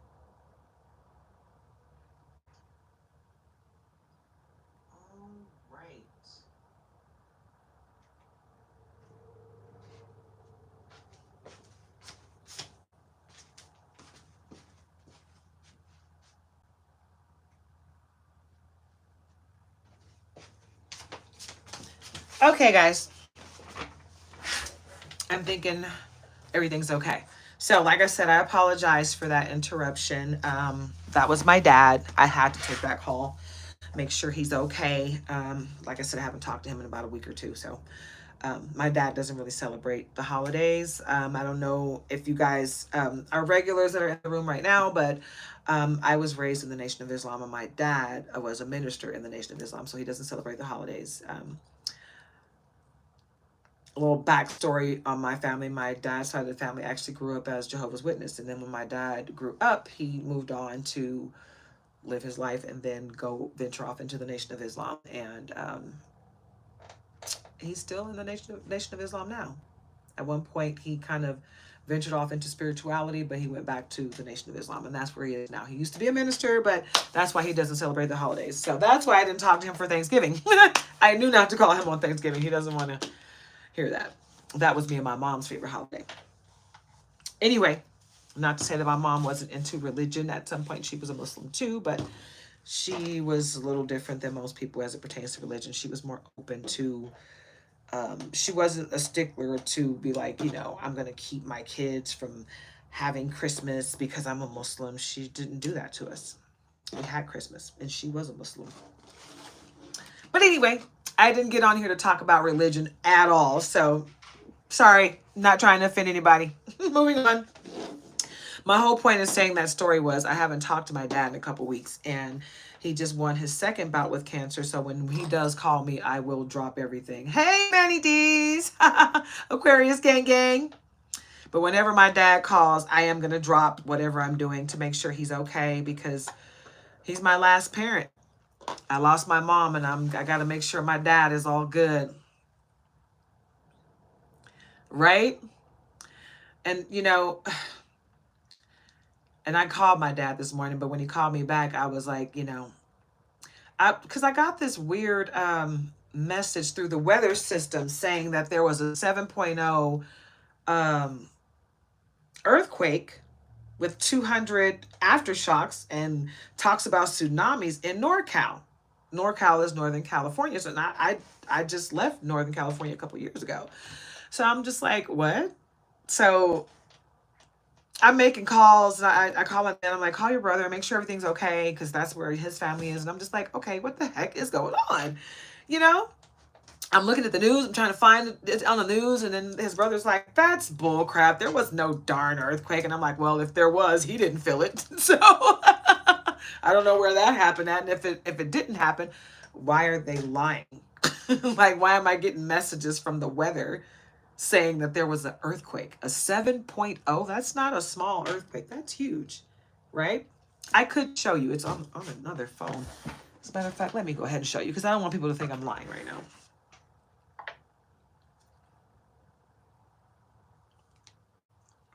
All right. Okay, guys. I'm thinking everything's okay. So, like I said, I apologize for that interruption. That was my dad. I had to take that call, make sure he's okay. Like I said, I haven't talked to him in about a week or two. So, my dad doesn't really celebrate the holidays. I don't know if you guys are regulars that are in the room right now, but I was raised in the Nation of Islam, and my dad was a minister in the Nation of Islam, so he doesn't celebrate the holidays. A little backstory on my family. My dad's side of the family actually grew up as Jehovah's Witness. And then when my dad grew up, he moved on to live his life and then go venture off into the Nation of Islam. And he's still in the Nation of Islam now. At one point, he kind of ventured off into spirituality, but he went back to the Nation of Islam, and that's where he is now. He used to be a minister, but that's why he doesn't celebrate the holidays. So that's why I didn't talk to him for Thanksgiving. I knew not to call him on Thanksgiving. He doesn't want to hear that. That was me and my mom's favorite holiday. Anyway, not to say that my mom wasn't into religion. At some point, she was a Muslim too, but she was a little different than most people as it pertains to religion. She was more open to, she wasn't a stickler to be like, I'm going to keep my kids from having Christmas because I'm a Muslim. She didn't do that to us. We had Christmas, and she was a Muslim. But anyway, I didn't get on here to talk about religion at all. So sorry, not trying to offend anybody. Moving on. My whole point of saying that story was I haven't talked to my dad in a couple weeks, and he just won his second bout with cancer. So when he does call me, I will drop everything. Hey, Manny D's, Aquarius gang gang. But whenever my dad calls, I am going to drop whatever I'm doing to make sure he's okay, because he's my last parent. I lost my mom, and I got to make sure my dad is all good. Right? And and I called my dad this morning, but when he called me back, I was like, because I got this weird message through the weather system saying that there was a 7.0 um, earthquake with 200 aftershocks, and talks about tsunamis in NorCal. NorCal is Northern California. So I just left Northern California a couple years ago. So I'm just like, what? So I'm making calls, and I call my man. I'm like, call your brother and make sure everything's okay, because that's where his family is. And I'm just like, okay, what the heck is going on? You know? I'm looking at the news. I'm trying to find it on the news. And then his brother's like, that's bull crap. There was no darn earthquake. And I'm like, well, if there was, he didn't feel it. So I don't know where that happened at. And if it didn't happen, why are they lying? Like, why am I getting messages from the weather saying that there was an earthquake? A 7.0? That's not a small earthquake. That's huge, right? I could show you. It's on another phone. As a matter of fact, let me go ahead and show you, because I don't want people to think I'm lying right now.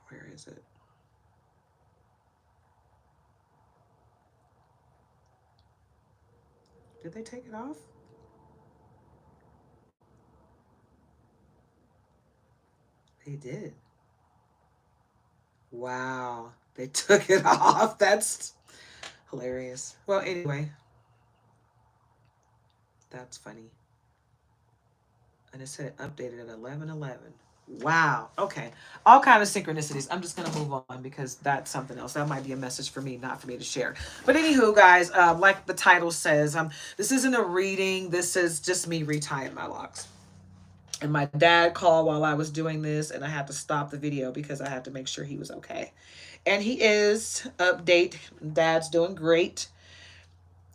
Where is it? Did they take it off? They did. Wow. They took it off. That's hilarious. Well, anyway, that's funny. And it said updated at 11:11. Wow. Okay. All kind of synchronicities. I'm just gonna move on, because that's something else. That might be a message for me, not for me to share. But anywho, guys, like the title says, this isn't a reading. This is just me retying my locks. And my dad called while I was doing this, and I had to stop the video because I had to make sure he was okay. And he is. Update. Dad's doing great.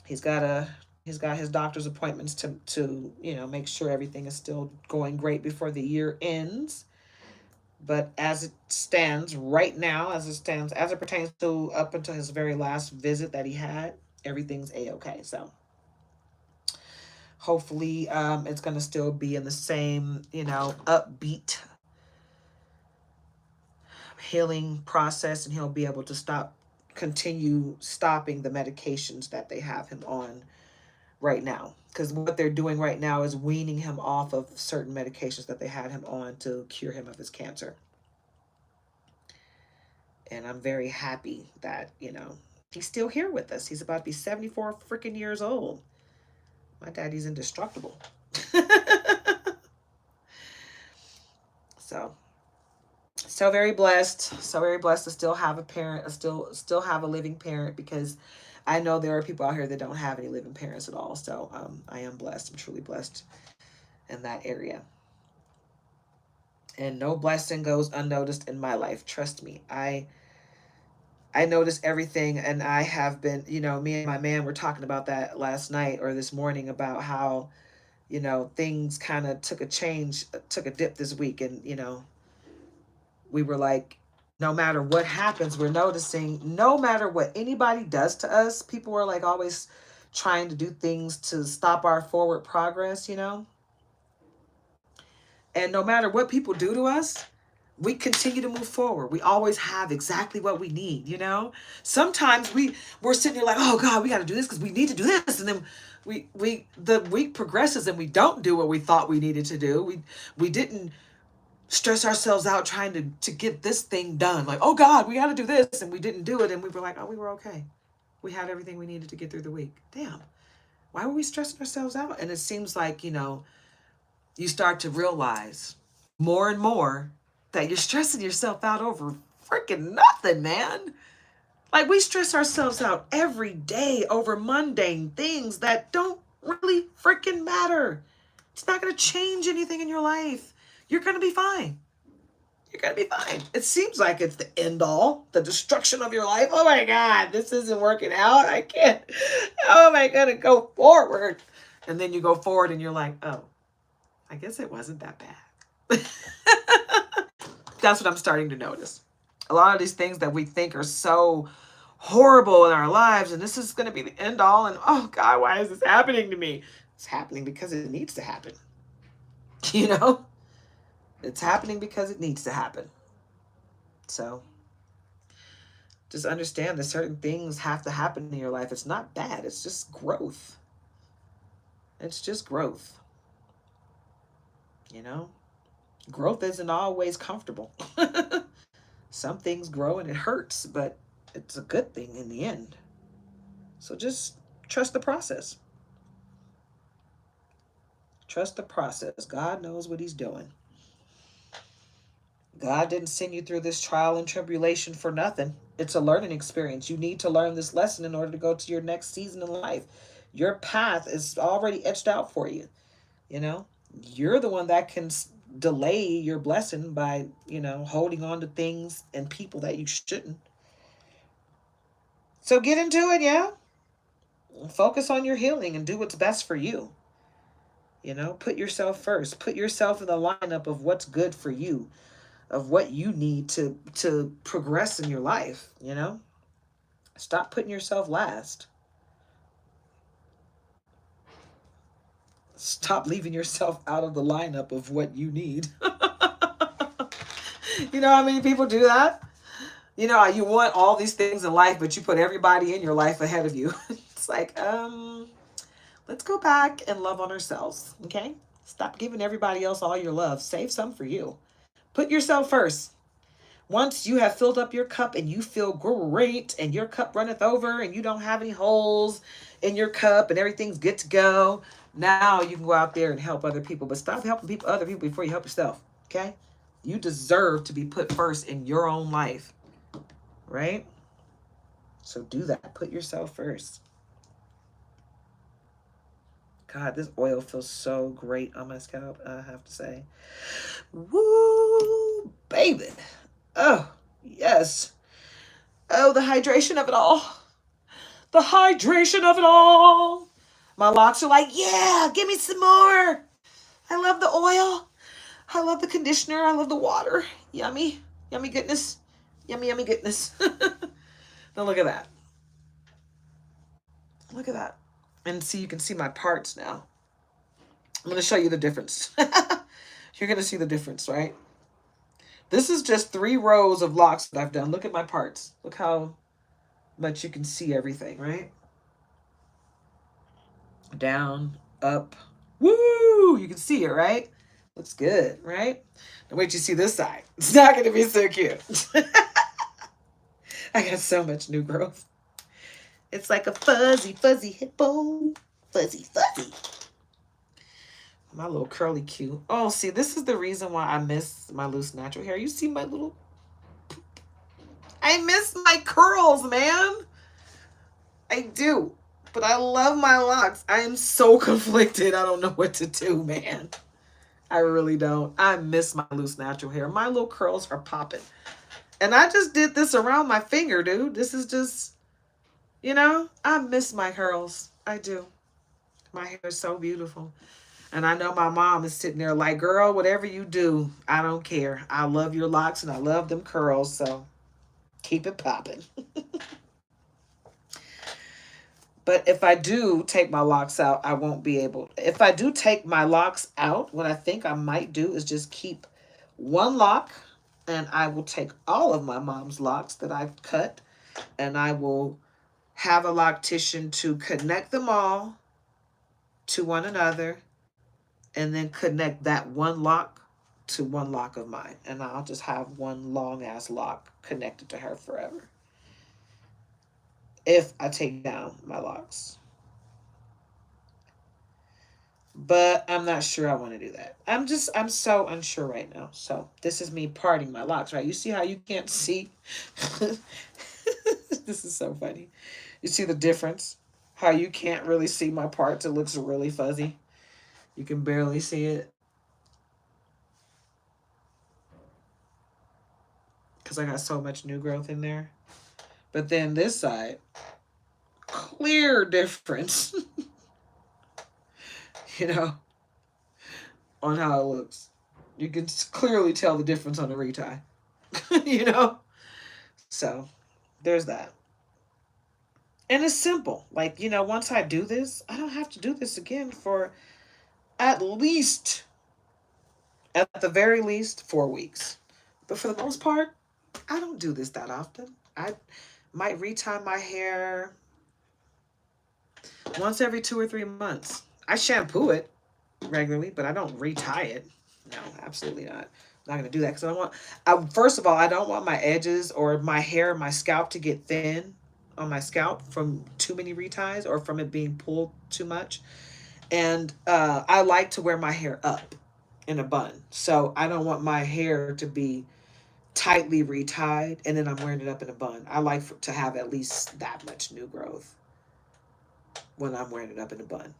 He's got his doctor's appointments to make sure everything is still going great before the year ends. But as it stands right now, as it pertains to up until his very last visit that he had, everything's a-okay. So hopefully it's going to still be in the same upbeat healing process, and he'll be able to continue stopping the medications that they have him on right now, because what they're doing right now is weaning him off of certain medications that they had him on to cure him of his cancer. And I'm very happy that he's still here with us. He's about to be 74 freaking years old. My daddy's indestructible. So very blessed. So very blessed to still have a parent, still have a living parent, because I know there are people out here that don't have any living parents at all. So I am blessed. I'm truly blessed in that area. And no blessing goes unnoticed in my life. Trust me. I notice everything, and I have been, me and my man were talking about that last night or this morning, about how, things kind of took a dip this week. And, we were like, no matter what happens, we're noticing no matter what anybody does to us, people are like always trying to do things to stop our forward progress, And no matter what people do to us, we continue to move forward. We always have exactly what we need, Sometimes we're sitting here like, oh God, we got to do this because we need to do this. And then the week progresses and we don't do what we thought we needed to do. We didn't stress ourselves out trying to get this thing done. Like, oh God, we got to do this. And we didn't do it. And we were like, oh, we were okay. We had everything we needed to get through the week. Damn. Why were we stressing ourselves out? And it seems like, you start to realize more and more that you're stressing yourself out over freaking nothing, man. Like, we stress ourselves out every day over mundane things that don't really freaking matter. It's not going to change anything in your life. You're going to be fine. You're going to be fine. It seems like it's the end all, the destruction of your life. Oh my God, this isn't working out. I can't. How am I going to go forward? And then you go forward and you're like, oh, I guess it wasn't that bad. That's what I'm starting to notice. A lot of these things that we think are so horrible in our lives, and this is going to be the end all, and oh God, why is this happening to me? It's happening because it needs to happen. You know? It's happening because it needs to happen. So just understand that certain things have to happen in your life. It's not bad. It's just growth. It's just growth. You know? Growth isn't always comfortable. Some things grow and it hurts, but it's a good thing in the end. So just trust the process. Trust the process. God knows what he's doing. God didn't send you through this trial and tribulation for nothing. It's a learning experience. You need to learn this lesson in order to go to your next season in life. Your path is already etched out for you. You know, you're the one that can delay your blessing by, holding on to things and people that you shouldn't. So get into it, yeah? Focus on your healing and do what's best for you. Put yourself first. Put yourself in the lineup of what's good for you, of what you need to progress in your life, Stop putting yourself last. Stop leaving yourself out of the lineup of what you need. You know how many people do that? You want all these things in life, but you put everybody in your life ahead of you. It's like, let's go back and love on ourselves, okay? Stop giving everybody else all your love. Save some for you. Put yourself first. Once you have filled up your cup and you feel great and your cup runneth over and you don't have any holes in your cup and everything's good to go, now you can go out there and help other people. But stop helping other people before you help yourself, okay? You deserve to be put first in your own life, right? So do that. Put yourself first. God, this oil feels so great on my scalp, I have to say. Woo, baby. Oh, yes. Oh, the hydration of it all. The hydration of it all. My locks are like, yeah, give me some more. I love the oil. I love the conditioner. I love the water. Yummy. Yummy goodness. Yummy, yummy goodness. Now look at that. Look at that. And see, you can see my parts now. I'm going to show you the difference. You're going to see the difference, right? This is just 3 rows of locks that I've done. Look at my parts. Look how much you can see everything, right? Down, up. Woo! You can see it, right? Looks good, right? Now wait till you see this side. It's not going to be so cute. I got so much new growth. It's like a fuzzy, fuzzy hippo. Fuzzy, fuzzy. My little curly Q. Oh, see, this is the reason why I miss my loose natural hair. You see my little... I miss my curls, man. I do. But I love my locks. I am so conflicted. I don't know what to do, man. I really don't. I miss my loose natural hair. My little curls are popping. And I just did this around my finger, dude. This is just, I miss my curls. I do. My hair is so beautiful. And I know my mom is sitting there like, girl, whatever you do, I don't care. I love your locks and I love them curls. So keep it popping. But if I do take my locks out, I won't be able. If I do take my locks out, what I think I might do is just keep one lock, and I will take all of my mom's locks that I've cut, and I will have a loctician to connect them all to one another, and then connect that one lock to one lock of mine. And I'll just have one long ass lock connected to her forever. If I take down my locks. But I'm not sure I want to do that. I'm so unsure right now. So this is me parting my locks, right? You see how you can't see? This is so funny. You see the difference? How you can't really see my parts. It looks really fuzzy. You can barely see it. because I got so much new growth in there. But then this side, clear difference, you know, on how it looks. You can clearly tell the difference on the retie, you know? So there's that. And it's simple. Like, you know, once I do this, I don't have to do this again for at least, at the very least, 4 weeks. But for the most part, I don't do this that often. I might retie my hair once every 2 or 3 months. I shampoo it regularly, but I don't retie it. No, absolutely not. I'm not gonna do that because I don't want. First of all, I don't want my edges or my hair, my scalp to get thin on my scalp from too many reties or from it being pulled too much. And I like to wear my hair up in a bun, so I don't want my hair to be tightly retied and then I'm wearing it up in a bun. I like to have at least that much new growth when I'm wearing it up in a bun.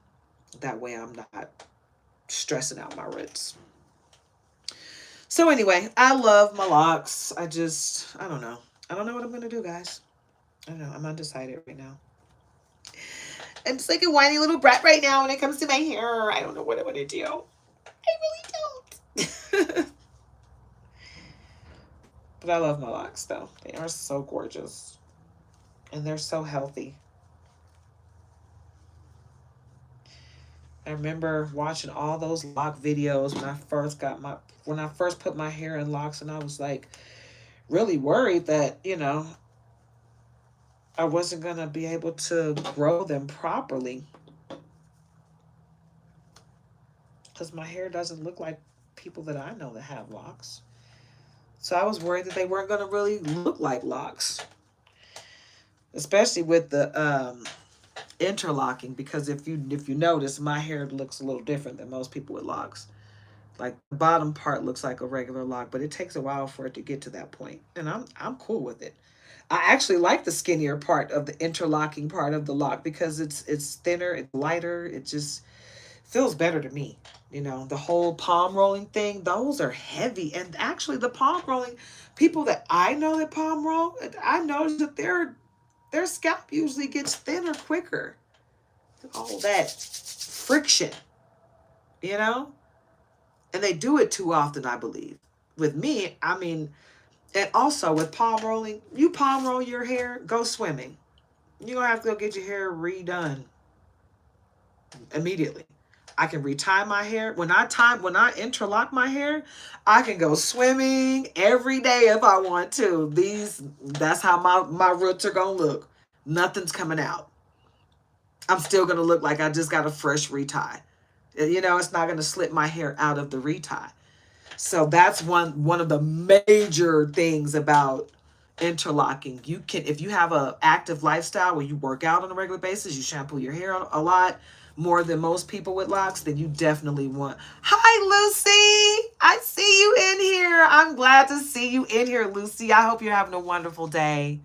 That way I'm not stressing out my roots. So anyway, I love my locks. I don't know. I don't know what I'm going to do, guys. I don't know. I'm undecided right now. I'm just like a whiny little brat right now when it comes to my hair. I don't know what I'm going to do. I really don't. But I love my locks, though. They are so gorgeous. And they're so healthy. I remember watching all those lock videos when I first put my hair in locks, and I was like really worried that, you know, I wasn't going to be able to grow them properly. Because my hair doesn't look like people that I know that have locks. So I was worried that they weren't going to really look like locks. Especially with the interlocking, because if you notice, my hair looks a little different than most people with locks. Like the bottom part looks like a regular lock, but it takes a while for it to get to that point. And I'm cool with it. I actually like the skinnier part of the interlocking part of the lock because it's thinner, it's lighter, it just feels better to me. You know, the whole palm rolling thing, those are heavy. And actually the palm rolling, people that I know that palm roll, I noticed that their scalp usually gets thinner quicker. All that friction, you know? And they do it too often, I believe. With me, I mean, and also with palm rolling, you palm roll your hair, go swimming. You're going to have to go get your hair redone immediately. I can retie my hair. When I interlock my hair, I can go swimming every day if I want to. That's how my roots are going to look. Nothing's coming out. I'm still going to look like I just got a fresh retie. You know, it's not going to slip my hair out of the retie. So that's one of the major things about interlocking. You can, if you have a active lifestyle where you work out on a regular basis, you shampoo your hair a lot more than most people with locks, then you definitely want. Hi, Lucy. I see you in here. I'm glad to see you in here, Lucy. I hope you're having a wonderful day.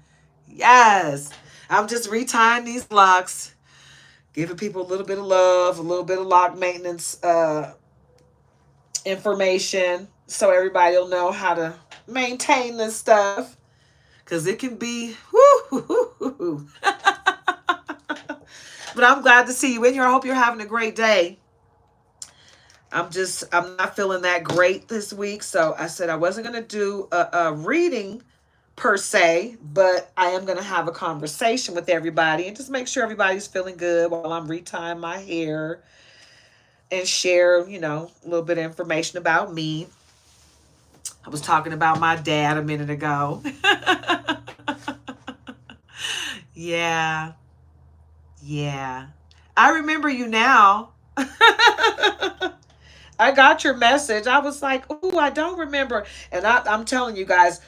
Yes, I'm just retying these locks, giving people a little bit of love, a little bit of lock maintenance information so everybody will know how to maintain this stuff, because it can be woo. But I'm glad to see you in here. I hope you're having a great day. I'm not feeling that great this week, so I said I wasn't going to do a reading per se, but I am going to have a conversation with everybody and just make sure everybody's feeling good while I'm retying my hair and share, you know, a little bit of information about me. I was talking about my dad a minute ago. Yeah. Yeah. I remember you now. I got your message. I was like, "Ooh, I don't remember." And I'm telling you guys,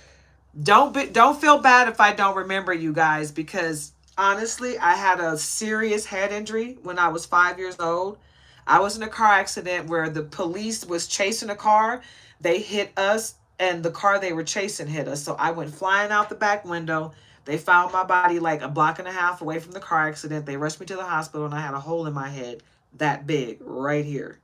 don't feel bad if I don't remember you guys, because honestly, I had a serious head injury when I was 5 years old. I was in a car accident where the police was chasing a car. They hit us, and the car they were chasing hit us. So I went flying out the back window. They found my body like a block and a half away from the car accident. They rushed me to the hospital, and I had a hole in my head that big right here,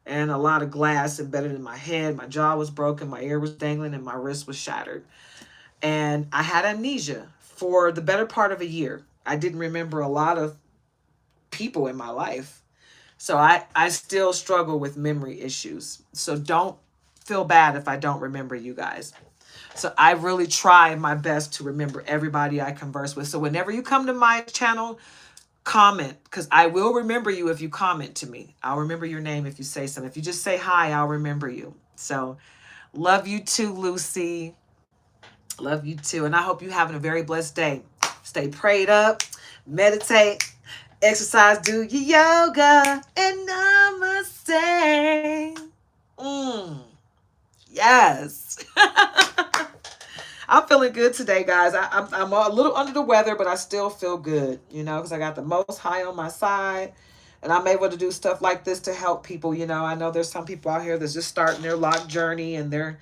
and a lot of glass embedded in my head. My jaw was broken, my ear was dangling, and my wrist was shattered. And I had amnesia for the better part of a year. I didn't remember a lot of people in my life. So I still struggle with memory issues. So don't feel bad if I don't remember you guys. So I really try my best to remember everybody I converse with. So whenever you come to my channel, comment, because I will remember you if you comment to me. I'll remember your name if you say something. If you just say hi, I'll remember you. So love you too, Lucy. Love you too. And I hope you're having a very blessed day. Stay prayed up, meditate, exercise, do your yoga, and namaste. Mm, yes. I'm feeling good today, guys. I'm a little under the weather, but I still feel good, because I got the Most High on my side. And I'm able to do stuff like this to help people. I know there's some people out here that's just starting their lock journey and they're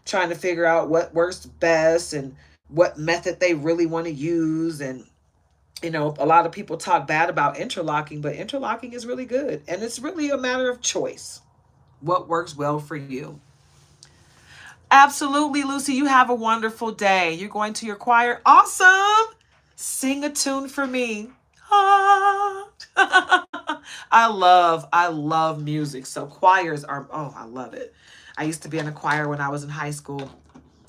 trying to figure out what works best and what method they really want to use. And, a lot of people talk bad about interlocking, but interlocking is really good. And it's really a matter of choice. What works well for you? Absolutely, Lucy. You have a wonderful day. You're going to your choir. Awesome. Sing a tune for me. Ah. I love music. So choirs are, oh, I love it. I used to be in a choir when I was in high school.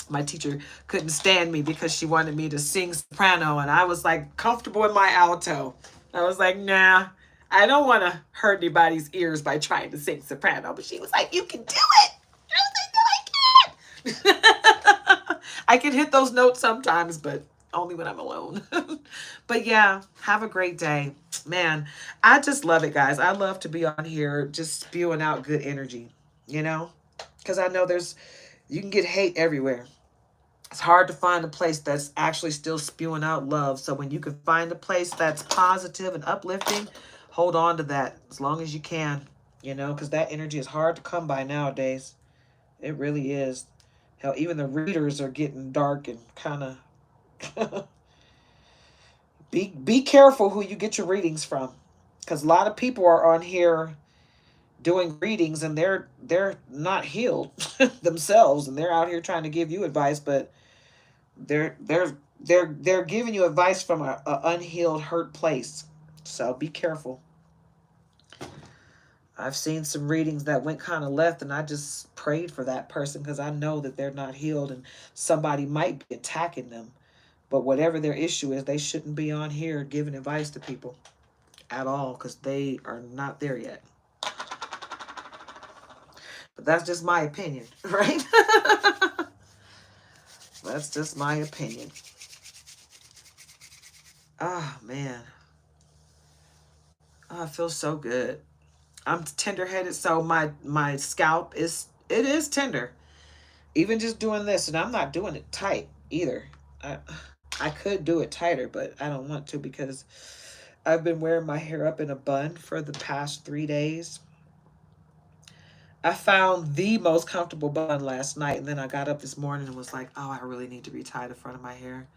My teacher couldn't stand me because she wanted me to sing soprano, and I was like comfortable in my alto. I was like, nah, I don't want to hurt anybody's ears by trying to sing soprano. But she was like, you can do it. I was like, no, I can't. I can hit those notes sometimes, but only when I'm alone. But yeah, have a great day. Man, I just love it, guys. I love to be on here just spewing out good energy, because I know you can get hate everywhere. It's hard to find a place that's actually still spewing out love. So when you can find a place that's positive and uplifting, hold on to that as long as you can, because that energy is hard to come by nowadays. It really is. Hell, even the readers are getting dark and kind of be careful who you get your readings from, because a lot of people are on here doing readings and they're not healed themselves, and they're out here trying to give you advice, but they're giving you advice from a unhealed, hurt place. So be careful. I've seen some readings that went kind of left, and I just prayed for that person because I know that they're not healed and somebody might be attacking them. But whatever their issue is, they shouldn't be on here giving advice to people at all, because they are not there yet. But that's just my opinion, right? That's just my opinion. Oh, man. Oh, I feel so good. I'm tender-headed, so my scalp is tender. Even just doing this, and I'm not doing it tight either. I could do it tighter, but I don't want to because I've been wearing my hair up in a bun for the past 3 days. I found the most comfortable bun last night, and then I got up this morning and was like, oh, I really need to retie the front of my hair.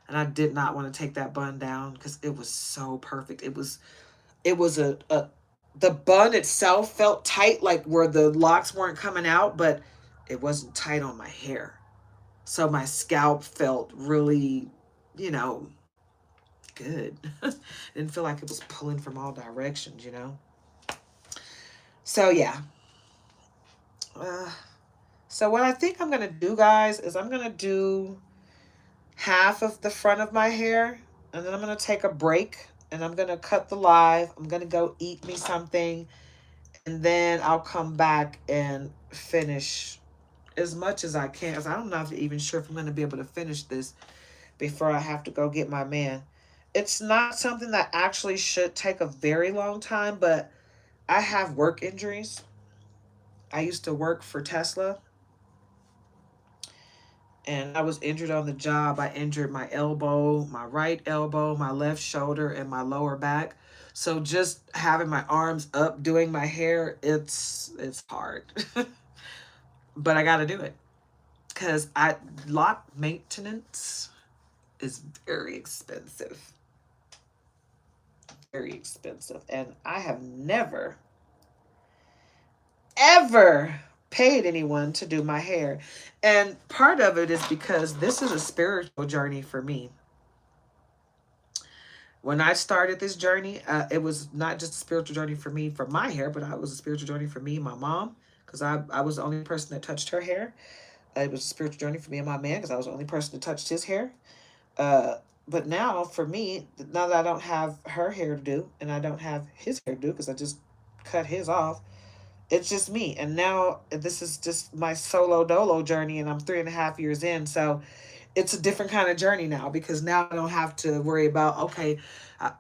And I did not want to take that bun down because it was so perfect. It was the bun itself felt tight, like where the locks weren't coming out, but it wasn't tight on my hair. So my scalp felt really, you know, good. Didn't feel like it was pulling from all directions. So yeah. Uh, so what I think I'm gonna do, guys, is I'm gonna do half of the front of my hair, and then I'm gonna take a break, and I'm gonna cut the live. I'm gonna go eat me something, and then I'll come back and finish as much as I can. Cause I'm not even sure if I'm gonna be able to finish this before I have to go get my man. It's not something that actually should take a very long time, but I have work injuries. I used to work for Tesla, and I was injured on the job. I injured my elbow, my right elbow, my left shoulder, and my lower back. So just having my arms up doing my hair, it's hard. But I got to do it because I lot maintenance is very expensive. Very expensive. And I have never ever paid anyone to do my hair. And part of it is because this is a spiritual journey for me. When I started this journey, it was not just a spiritual journey for me for my hair, but it was a spiritual journey for me and my mom, because I was the only person that touched her hair. It was a spiritual journey for me and my man, because I was the only person that touched his hair. Uh, but now for me, now that I don't have her hair to do and I don't have his hair to do because I just cut his off, it's just me. And now this is just my solo dolo journey, and I'm 3.5 years in. So it's a different kind of journey now, because now I don't have to worry about, okay, uh,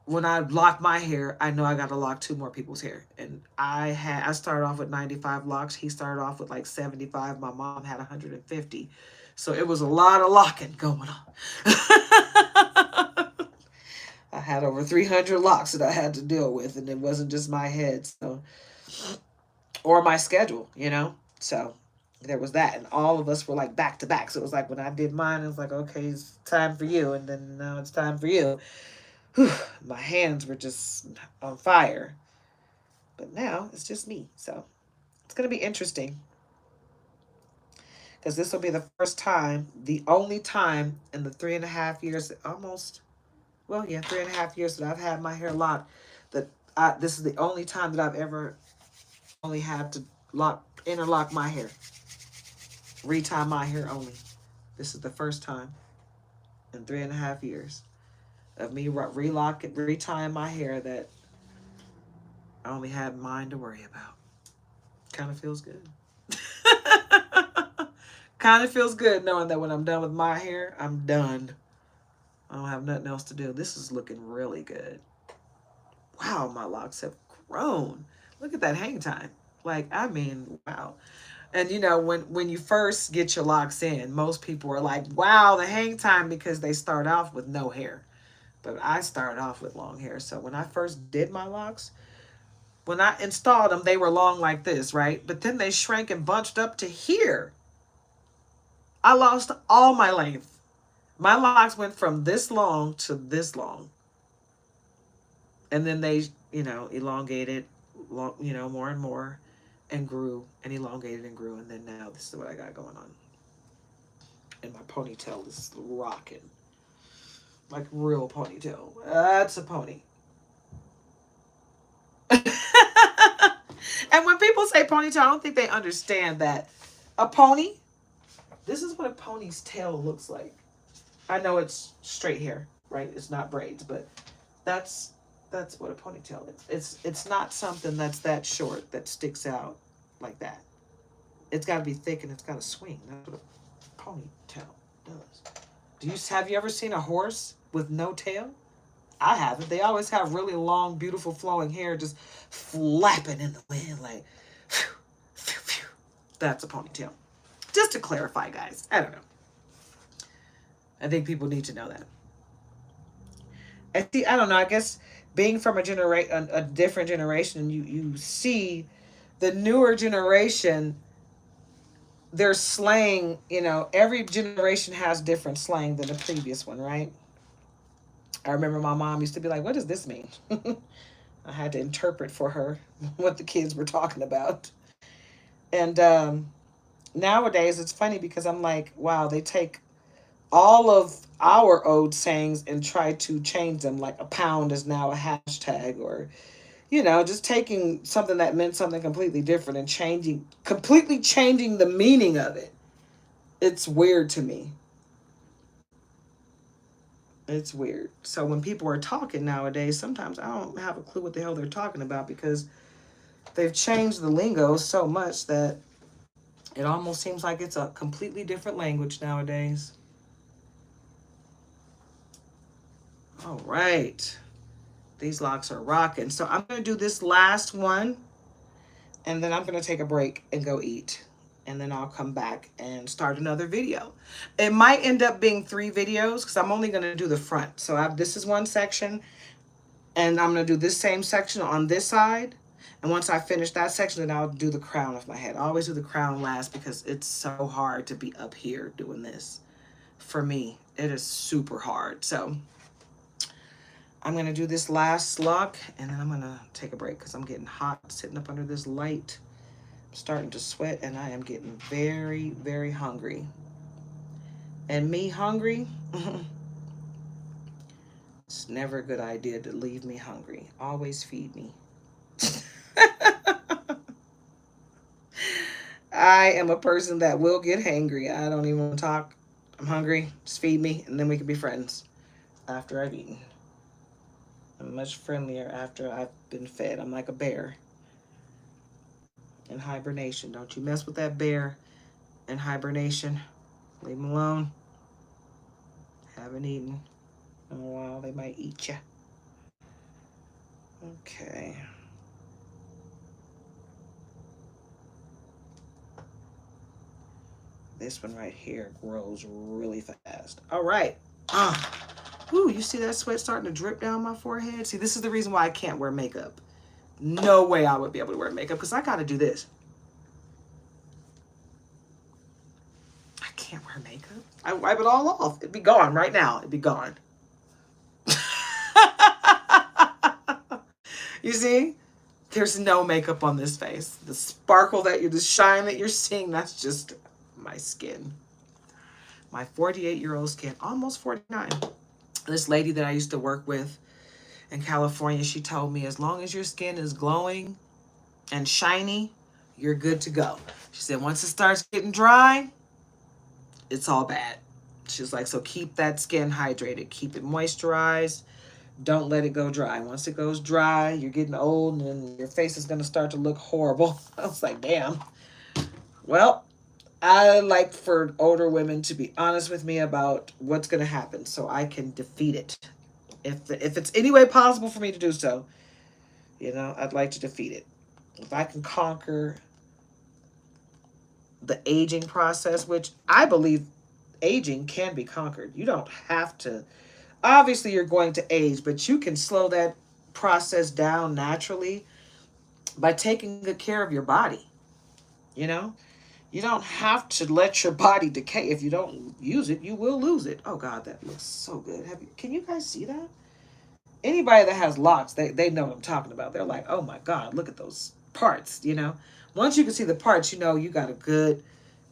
when I lock my hair, I know I got to lock two more people's hair. And I started off with 95 locks. He started off with like 75. My mom had 150. So it was a lot of locking going on. I had over 300 locks that I had to deal with, and it wasn't just my head, so, or my schedule, you know. So there was that, and all of us were like back to back. So it was like when I did mine, it was like, okay, it's time for you, and then now it's time for you. Whew, my hands were just on fire. But now it's just me. So it's going to be interesting, because this will be the first time, the only time in the 3.5 years, almost, well, yeah, 3.5 years that I've had my hair locked, that this is the only time that I've ever only had to interlock my hair, retie my hair only. This is the first time in 3.5 years of me retying my hair that I only had mine to worry about. Kind of feels good. Kind of feels good knowing that when I'm done with my hair, I'm done. I don't have nothing else to do. This is looking really good. Wow, my locks have grown. Look at that hang time. Like, I mean, wow. And you know, when you first get your locks in, most people are like, wow, the hang time, because they start off with no hair. But I started off with long hair. So when I first did my locks, when I installed them, they were long like this, right? But then they shrank and bunched up to here. I lost all my length. My locks went from this long to this long. And then they, elongated, more and more, and grew and elongated and grew. And then now this is what I got going on. And my ponytail is rocking. Like real ponytail. That's a pony. And when people say ponytail, I don't think they understand that a pony, this is what a pony's tail looks like. I know it's straight hair, right? It's not braids, but that's what a ponytail is. It's not something that's that short that sticks out like that. It's got to be thick and it's got to swing. That's what a ponytail does. Have you ever seen a horse with no tail? I haven't. They always have really long, beautiful, flowing hair just flapping in the wind, like, phew, phew, phew. That's a ponytail. Just to clarify, guys. I don't know. I think people need to know that. I don't know. I guess being from a different generation, you see the newer generation. Their slang, every generation has different slang than the previous one, right? I remember my mom used to be like, "What does this mean?" I had to interpret for her what the kids were talking about. And nowadays, it's funny because I'm like, wow, they take all of our old sayings and try to change them. Like a pound is now a hashtag, or just taking something that meant something completely different and completely changing the meaning of it. It's weird to me. It's weird. So when people are talking nowadays, sometimes I don't have a clue what the hell they're talking about, because they've changed the lingo so much that it almost seems like it's a completely different language nowadays. All right. These locks are rocking. So I'm going to do this last one, and then I'm going to take a break and go eat. And then I'll come back and start another video. It might end up being 3 videos because I'm only going to do the front. So this is one section, and I'm going to do this same section on this side. And once I finish that section, then I'll do the crown of my head. I always do the crown last because it's so hard to be up here doing this. For me, it is super hard. So I'm going to do this last lock, and then I'm going to take a break because I'm getting hot sitting up under this light. starting to sweat and I am getting very, very hungry. And me hungry, it's never a good idea to leave me hungry. Always feed me. I am a person that will get hangry. I don't even want to talk. I'm hungry. Just feed me, and then we can be friends after I've eaten. I'm much friendlier after I've been fed. I'm like a bear in hibernation. Don't you mess with that bear in hibernation. Leave them alone. Haven't eaten in a while. They might eat you. Okay. This one right here grows really fast. All right. Ooh, you see that sweat starting to drip down my forehead? See, this is the reason why I can't wear makeup. No way I would be able to wear makeup because I got to do this. I can't wear makeup. I wipe it all off. It'd be gone right now. It'd be gone. You see? There's no makeup on this face. The sparkle the shine that you're seeing, that's just my skin. My 48-year-old skin, almost 49. This lady that I used to work with in California, she told me as long as your skin is glowing and shiny, you're good to go. She said once it starts getting dry, it's all bad. She's like, so keep that skin hydrated, keep it moisturized, don't let it go dry. Once it goes dry, you're getting old and your face is going to start to look horrible. I was like, damn. Well, I like for older women to be honest with me about what's going to happen so I can defeat it. If it's any way possible for me to do so, I'd like to defeat it. If I can conquer the aging process, which I believe aging can be conquered. You don't have to. Obviously, you're going to age, but you can slow that process down naturally by taking good care of your body. You know, you don't have to let your body decay. If you don't use it, you will lose it. Oh God, that looks so good. Can you guys see that? Anybody that has locks, they know what I'm talking about. They're like, oh my God, look at those parts. Once you can see the parts, you got a good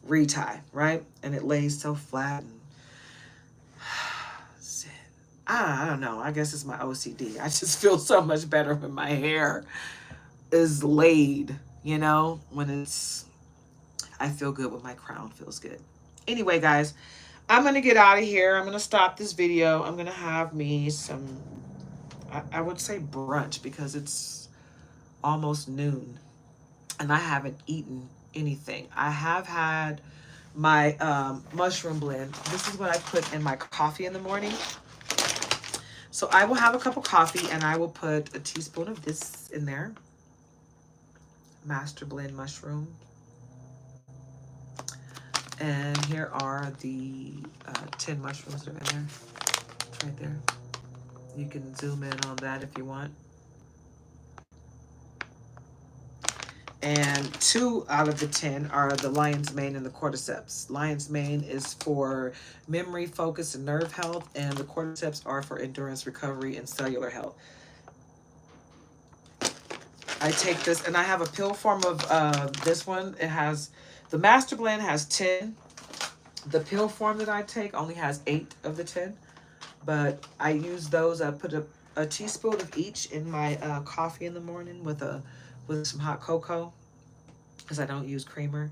retie, right? And it lays so flat. And I don't know. I guess it's my OCD. I just feel so much better when my hair is laid, when I feel good when my crown feels good. Anyway, guys, I'm going to get out of here. I'm going to stop this video. I'm going to have me some, I would say brunch because it's almost noon and I haven't eaten anything. I have had my mushroom blend. This is what I put in my coffee in the morning. So I will have a cup of coffee and I will put a teaspoon of this in there. Master Blend mushroom. And here are the 10 mushrooms that are in there. It's right there. You can zoom in on that if you want. And 2 out of the 10 are the lion's mane and the cordyceps. Lion's mane is for memory, focus, and nerve health, and the cordyceps are for endurance, recovery, and cellular health. I take this, and I have a pill form of this one. It has, the Master Blend has 10. The pill form that I take only has 8 of the 10. But I use those. I put a teaspoon of each in my coffee in the morning with some hot cocoa because I don't use creamer.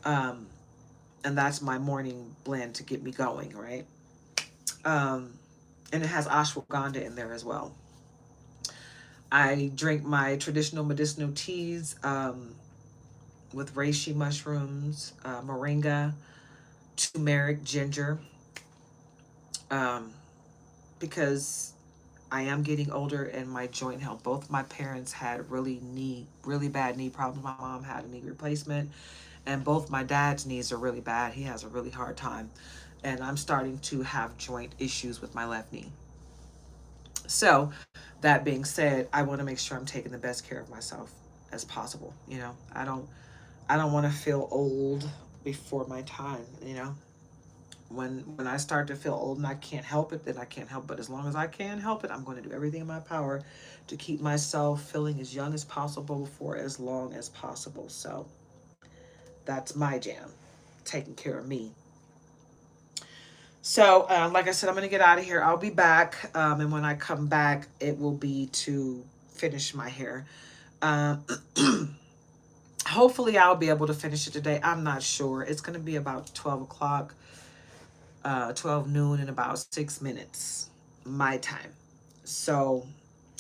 And that's my morning blend to get me going, right? And it has ashwagandha in there as well. I drink my traditional medicinal teas with reishi mushrooms, moringa, turmeric, ginger, because I am getting older and my joint health. Both my parents had really bad knee problems. My mom had a knee replacement, and both my dad's knees are really bad. He has a really hard time, and I'm starting to have joint issues with my left knee. So, that being said, I want to make sure I'm taking the best care of myself as possible. I don't want to feel old before my time. When I start to feel old and I can't help it, then I can't help. But as long as I can help it, I'm going to do everything in my power to keep myself feeling as young as possible for as long as possible. So that's my jam, taking care of me. So, like I said, I'm going to get out of here. I'll be back. And when I come back, it will be to finish my hair. Um, hopefully, I'll be able to finish it today. I'm not sure. It's going to be about 12 o'clock, 12 noon, in about 6 minutes, my time. So,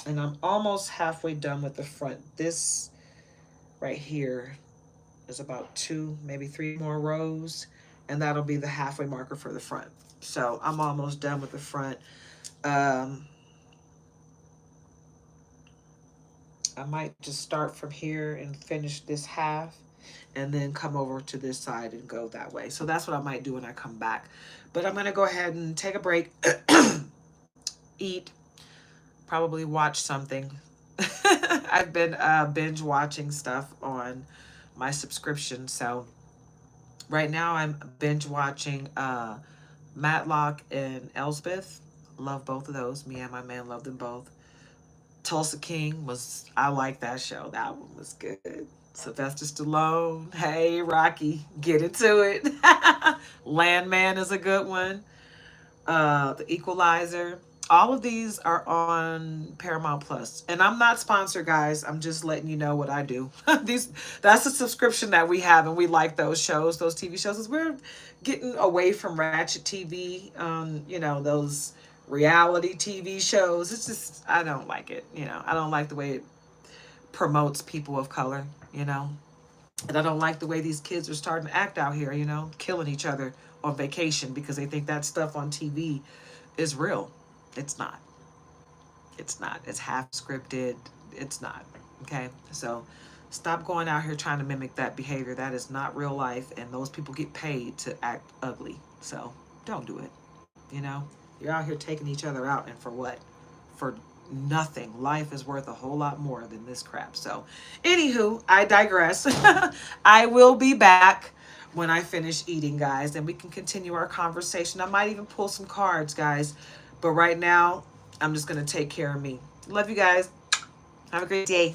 and I'm almost halfway done with the front. This right here is about two, maybe three more rows, and that'll be the halfway marker for the front. So I'm almost done with the front. Um, I might just start from here and finish this half and then come over to this side and go that way. So that's what I might do when I come back. But I'm going to go ahead and take a break, eat, probably watch something. I've been binge watching stuff on my subscription. So right now I'm binge watching Matlock and Elsbeth. Love both of those. Me and my man love them both. Tulsa King was, I like that show. That one was good. Sylvester Stallone. Hey, Rocky, get into it. Landman is a good one. The Equalizer. All of these are on Paramount Plus, and I'm not sponsored, guys. I'm just letting you know what I do. These, that's a subscription that we have, and we like those shows, those TV shows. As we're getting away from ratchet TV, those reality TV shows. It's just, I don't like it. I don't like the way it promotes people of color. And I don't like the way these kids are starting to act out here. Killing each other on vacation because they think that stuff on TV is real. It's not. It's not. It's half scripted. It's not. Okay? So stop going out here trying to mimic that behavior. That is not real life, and those people get paid to act ugly. So don't do it. You know? You're out here taking each other out, and for what? For nothing. Life is worth a whole lot more than this crap. So, anywho, I digress. I will be back when I finish eating, guys, and we can continue our conversation. I might even pull some cards, guys. But right now, I'm just going to take care of me. Love you guys. Have a great day.